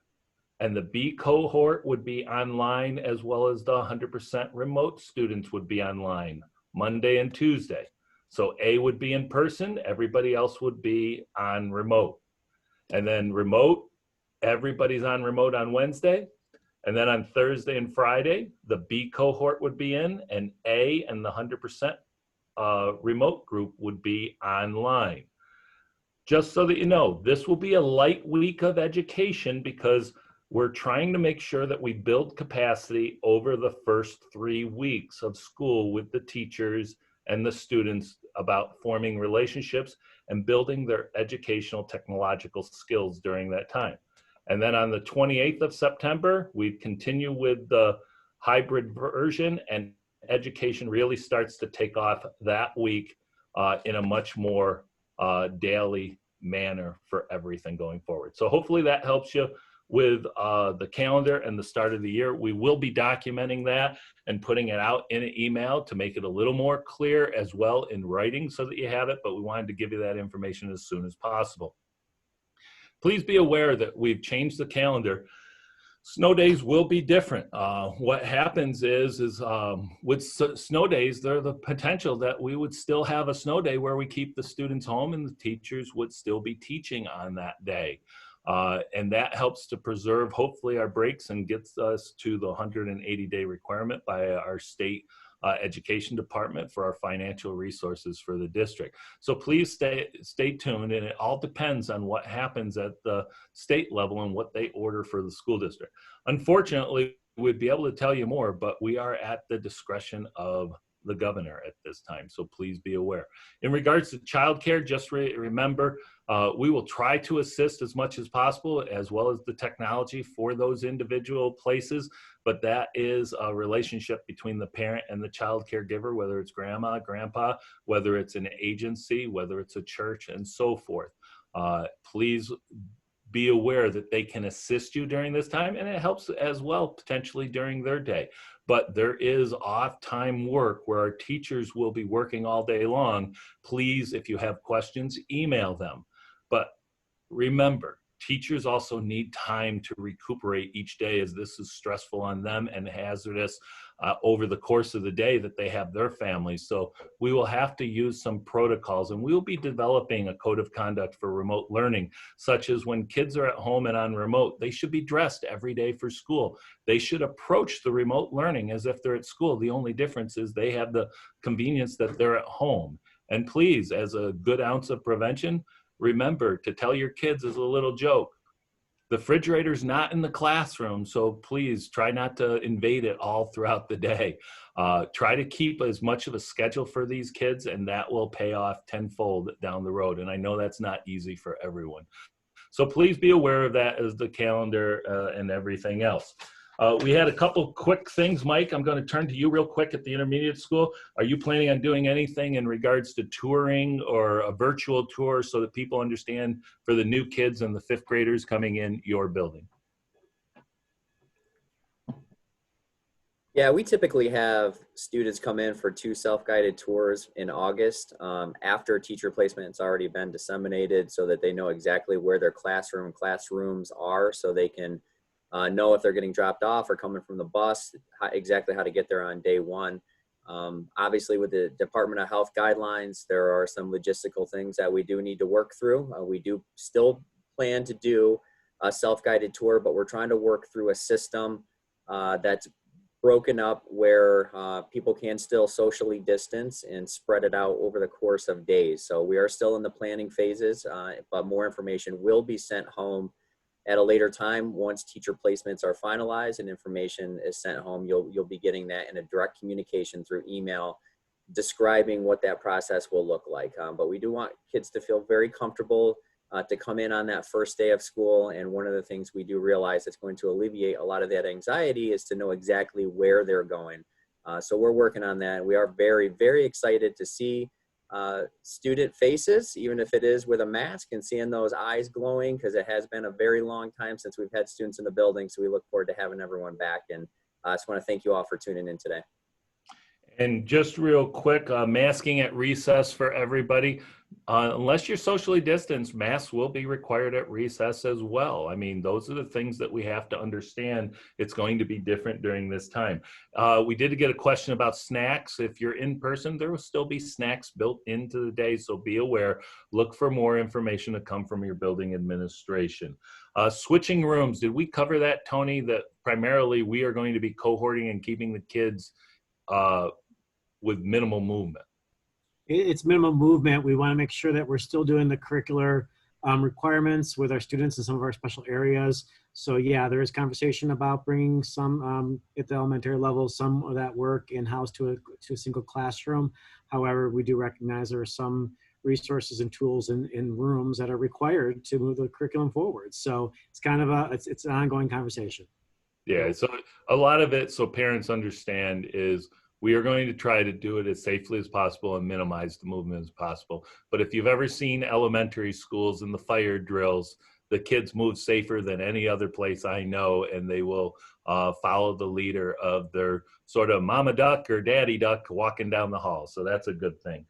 and the B cohort would be online, as well as the 100% remote students would be online Monday and Tuesday. So A would be in person, everybody else would be on remote. And then remote, everybody's on remote on Wednesday. And then on Thursday and Friday, the B cohort would be in, and A and the 100% remote group would be online. just so that you know, this will be a light week of education because we're trying to make sure that we build capacity over the first 3 weeks of school with the teachers and the students about forming relationships and building their educational technological skills during that time. And then on the 28th of September, we continue with the hybrid version, and education really starts to take off that week in a much more daily manner for everything going forward. So hopefully that helps you with the calendar and the start of the year. We will be documenting that and putting it out in an email to make it a little more clear as well in writing so that you have it, but we wanted to give you that information as soon as possible. Please be aware that we've changed the calendar. Snow days will be different. What happens is with snow days, there's the potential that we would still have a snow day where we keep the students home and the teachers would still be teaching on that day. And that helps to preserve, hopefully, our breaks and gets us to the 180-day requirement by our state education department for our financial resources for the district. So please stay tuned, and it all depends on what happens at the state level and what they order for the school district. Unfortunately, we'd be able to tell you more, but we are at the discretion of the governor at this time, so please be aware. In regards to childcare, just remember, we will try to assist as much as possible, as well as the technology for those individual places, but that is a relationship between the parent and the child caregiver, whether it's grandma, grandpa, whether it's an agency, whether it's a church, and so forth. Please be aware that they can assist you during this time, and it helps as well potentially during their day. But there is off-time work where our teachers will be working all day long. Please, if you have questions, email them. But remember, teachers also need time to recuperate each day, as this is stressful on them and hazardous over the course of the day that they have their families. So we will have to use some protocols, and we will be developing a code of conduct for remote learning, such as when kids are at home and on remote, they should be dressed every day for school. They should approach the remote learning as if they're at school. The only difference is they have the convenience that they're at home. And please, as a good ounce of prevention, remember to tell your kids as a little joke, the refrigerator's not in the classroom, so please try not to invade it all throughout the day. Try to keep as much of a schedule for these kids, and that will pay off tenfold down the road. And I know that's not easy for everyone. So please be aware of that as the calendar and everything else. We had a couple quick things. Mike, I'm going to turn to you real quick at the intermediate school. Are you planning on doing anything in regards to touring or a virtual tour so that people understand for the new kids and the fifth graders coming in your building? Yeah, we typically have students come in for 2 self-guided tours in August after teacher placement's already been disseminated so that they know exactly where their classrooms are, so they can know if they're getting dropped off or coming from the bus, exactly how to get there on day one. Obviously, with the Department of Health guidelines, there are some logistical things that we do need to work through. We do still plan to do a self-guided tour, but we're trying to work through a system that's broken up where people can still socially distance and spread it out over the course of days. So we are still in the planning phases, but more information will be sent home at a later time. Once teacher placements are finalized and information is sent home, you'll be getting that in a direct communication through email describing what that process will look like. But we do want kids to feel very comfortable to come in on that first day of school. And one of the things we do realize that's going to alleviate a lot of that anxiety is to know exactly where they're going. So we're working on that. We are very, very excited to see student faces, even if it is with a mask, and seeing those eyes glowing, because it has been a very long time since we've had students in the building. So we look forward to having everyone back. And I just want to thank you all for tuning in today. And just real quick, masking at recess for everybody. Unless you're socially distanced, masks will be required at recess as well. I mean, those are the things that we have to understand. It's going to be different during this time. We did get a question about snacks. If you're in person, there will still be snacks built into the day, so be aware. Look for more information to come from your building administration. Switching rooms, did we cover that, Tony, that primarily we are going to be cohorting and keeping the kids with minimal movement? It's minimal movement. We want to make sure that we're still doing the curricular requirements with our students in some of our special areas. So yeah, there is conversation about bringing some at the elementary level, some of that work in-house to a single classroom. However, we do recognize there are some resources and tools in rooms that are required to move the curriculum forward. So it's kind of it's an ongoing conversation. Yeah, so a lot of it, so parents understand, is we are going to try to do it as safely as possible and minimize the movement as possible. But if you've ever seen elementary schools and the fire drills, the kids move safer than any other place I know, and they will follow the leader of their sort of mama duck or daddy duck walking down the hall. So that's a good thing.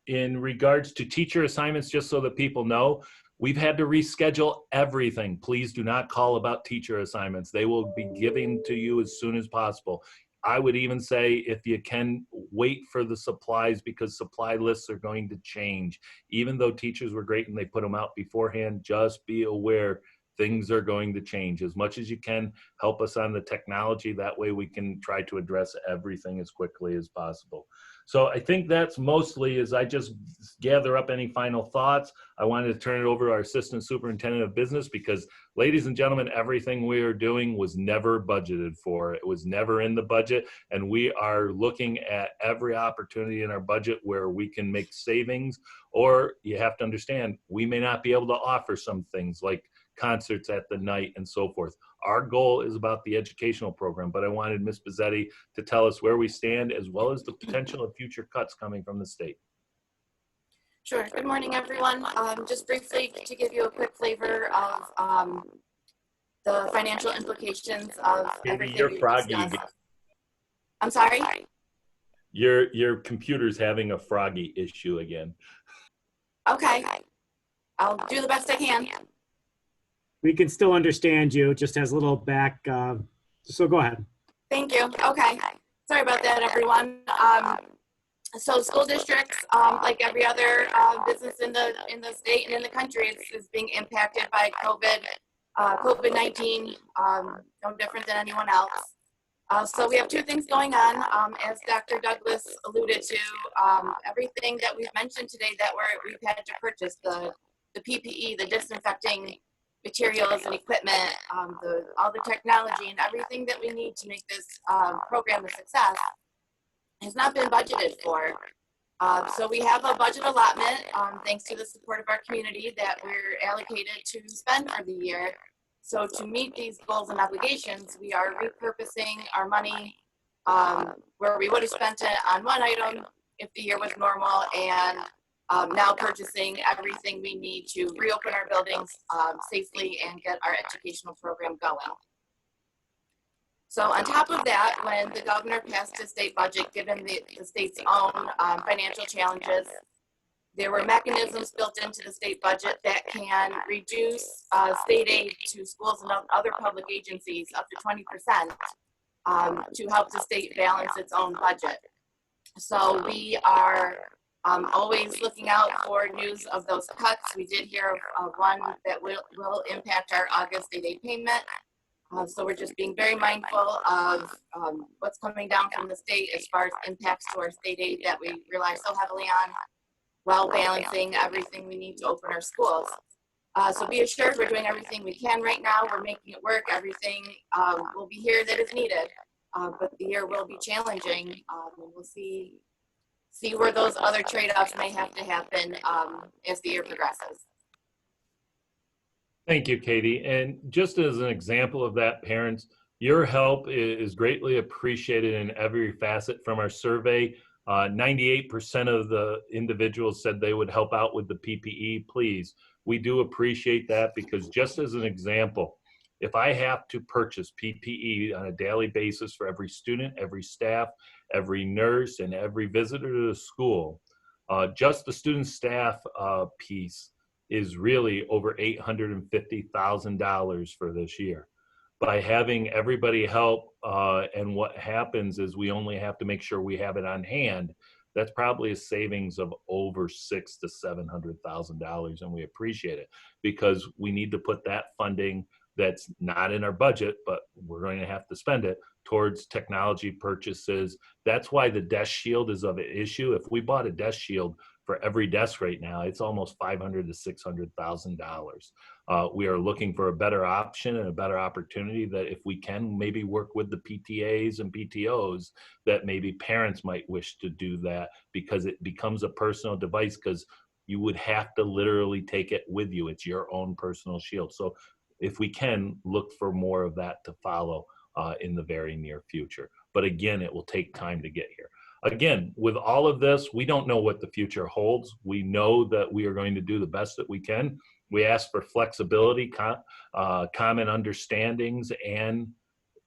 In regards to teacher assignments, just so that people know, we've had to reschedule everything. Please do not call about teacher assignments. They will be given to you as soon as possible. I would even say, if you can, wait for the supplies, because supply lists are going to change. Even though teachers were great and they put them out beforehand, just be aware things are going to change. As much as you can, help us on the technology. That way we can try to address everything as quickly as possible. So I think that's mostly, as I just gather up any final thoughts, I wanted to turn it over to our Assistant Superintendent of Business, because, ladies and gentlemen, everything we are doing was never budgeted for. It was never in the budget, and we are looking at every opportunity in our budget where we can make savings. Or you have to understand, we may not be able to offer some things like concerts at the night and so forth. Our goal is about the educational program, but I wanted Ms. Bizzetti to tell us where we stand, as well as the potential of future cuts coming from the state. Sure. Good morning, everyone. Just briefly to give you a quick flavor of the financial implications of everything You're we've froggy discussed. again. I'm sorry? Your computer's having a froggy issue again. Okay. I'll do the best I can. We can still understand you. It just has a little back. So go ahead. Thank you. Okay. Sorry about that, everyone. So school districts, like every other business in the state and in the country, is being impacted by COVID-19, no different than anyone else. So we have two things going on. As Dr. Douglas alluded to, everything that we've mentioned today that we've had to purchase, the PPE, the disinfecting materials and equipment, all the technology and everything that we need to make this program a success has not been budgeted for. So we have a budget allotment, thanks to the support of our community, that we're allocated to spend for the year. So to meet these goals and obligations, we are repurposing our money where we would have spent it on one item if the year was normal, and now purchasing everything we need to reopen our buildings safely and get our educational program going. So on top of that, when the governor passed his state budget, given the state's own financial challenges, there were mechanisms built into the state budget that can reduce state aid to schools and other public agencies up to 20% to help the state balance its own budget. So we are always looking out for news of those cuts. We did hear of one that will impact our August state aid payment. So we're just being very mindful of what's coming down from the state as far as impacts to our state aid that we rely so heavily on, while balancing everything we need to open our schools. So be assured we're doing everything we can right now. We're making it work. Everything will be here that is needed, but the year will be challenging. And we'll see where those other trade-offs may have to happen as the year progresses. Thank you, Katie. And just as an example of that, parents, your help is greatly appreciated in every facet. From our survey, 98% of the individuals said they would help out with the PPE. Please, we do appreciate that, because just as an example, if I have to purchase PPE on a daily basis for every student, every staff, every nurse, and every visitor to the school, just the student staff piece is really over $850,000 for this year. By having everybody help, and what happens is we only have to make sure we have it on hand, that's probably a savings of over $600,000 to $700,000, and we appreciate it, because we need to put that funding that's not in our budget, but we're going to have to spend it towards technology purchases. That's why the desk shield is of an issue. If we bought a desk shield for every desk right now, it's almost $500,000 to $600,000. We are looking for a better option and a better opportunity that if we can maybe work with the PTAs and PTOs, that maybe parents might wish to do that, because it becomes a personal device, because you would have to literally take it with you. It's your own personal shield. So if we can, look for more of that to follow in the very near future. But again, it will take time to get here. Again, with all of this, we don't know what the future holds. We know that we are going to do the best that we can. We ask for flexibility, common understandings, and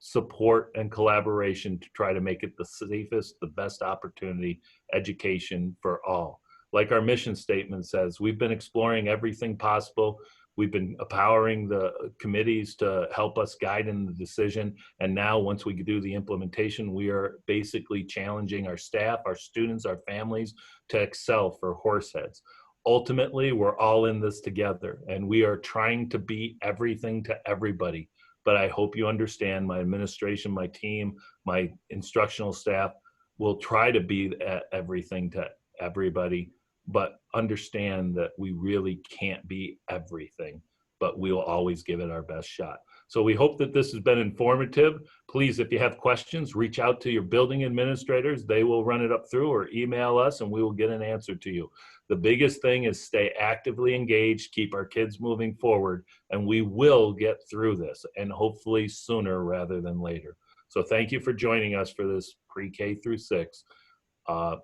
support and collaboration to try to make it the safest, the best opportunity, education for all. Like our mission statement says, we've been exploring everything possible. We've been empowering the committees to help us guide in the decision. And now once we do the implementation, we are basically challenging our staff, our students, our families to excel for Horseheads. Ultimately, we're all in this together, and we are trying to be everything to everybody. But I hope you understand, my administration, my team, my instructional staff will try to be everything to everybody, but understand that we really can't be everything, but we'll always give it our best shot. So we hope that this has been informative. Please, if you have questions, reach out to your building administrators. They will run it up through, or email us and we will get an answer to you. The biggest thing is stay actively engaged, keep our kids moving forward, and we will get through this, and hopefully sooner rather than later. So thank you for joining us for this pre-K through 6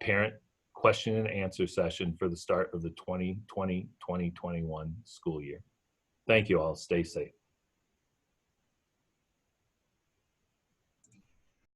parent question and answer session for the start of the 2020-2021 school year. Thank you all. Stay safe.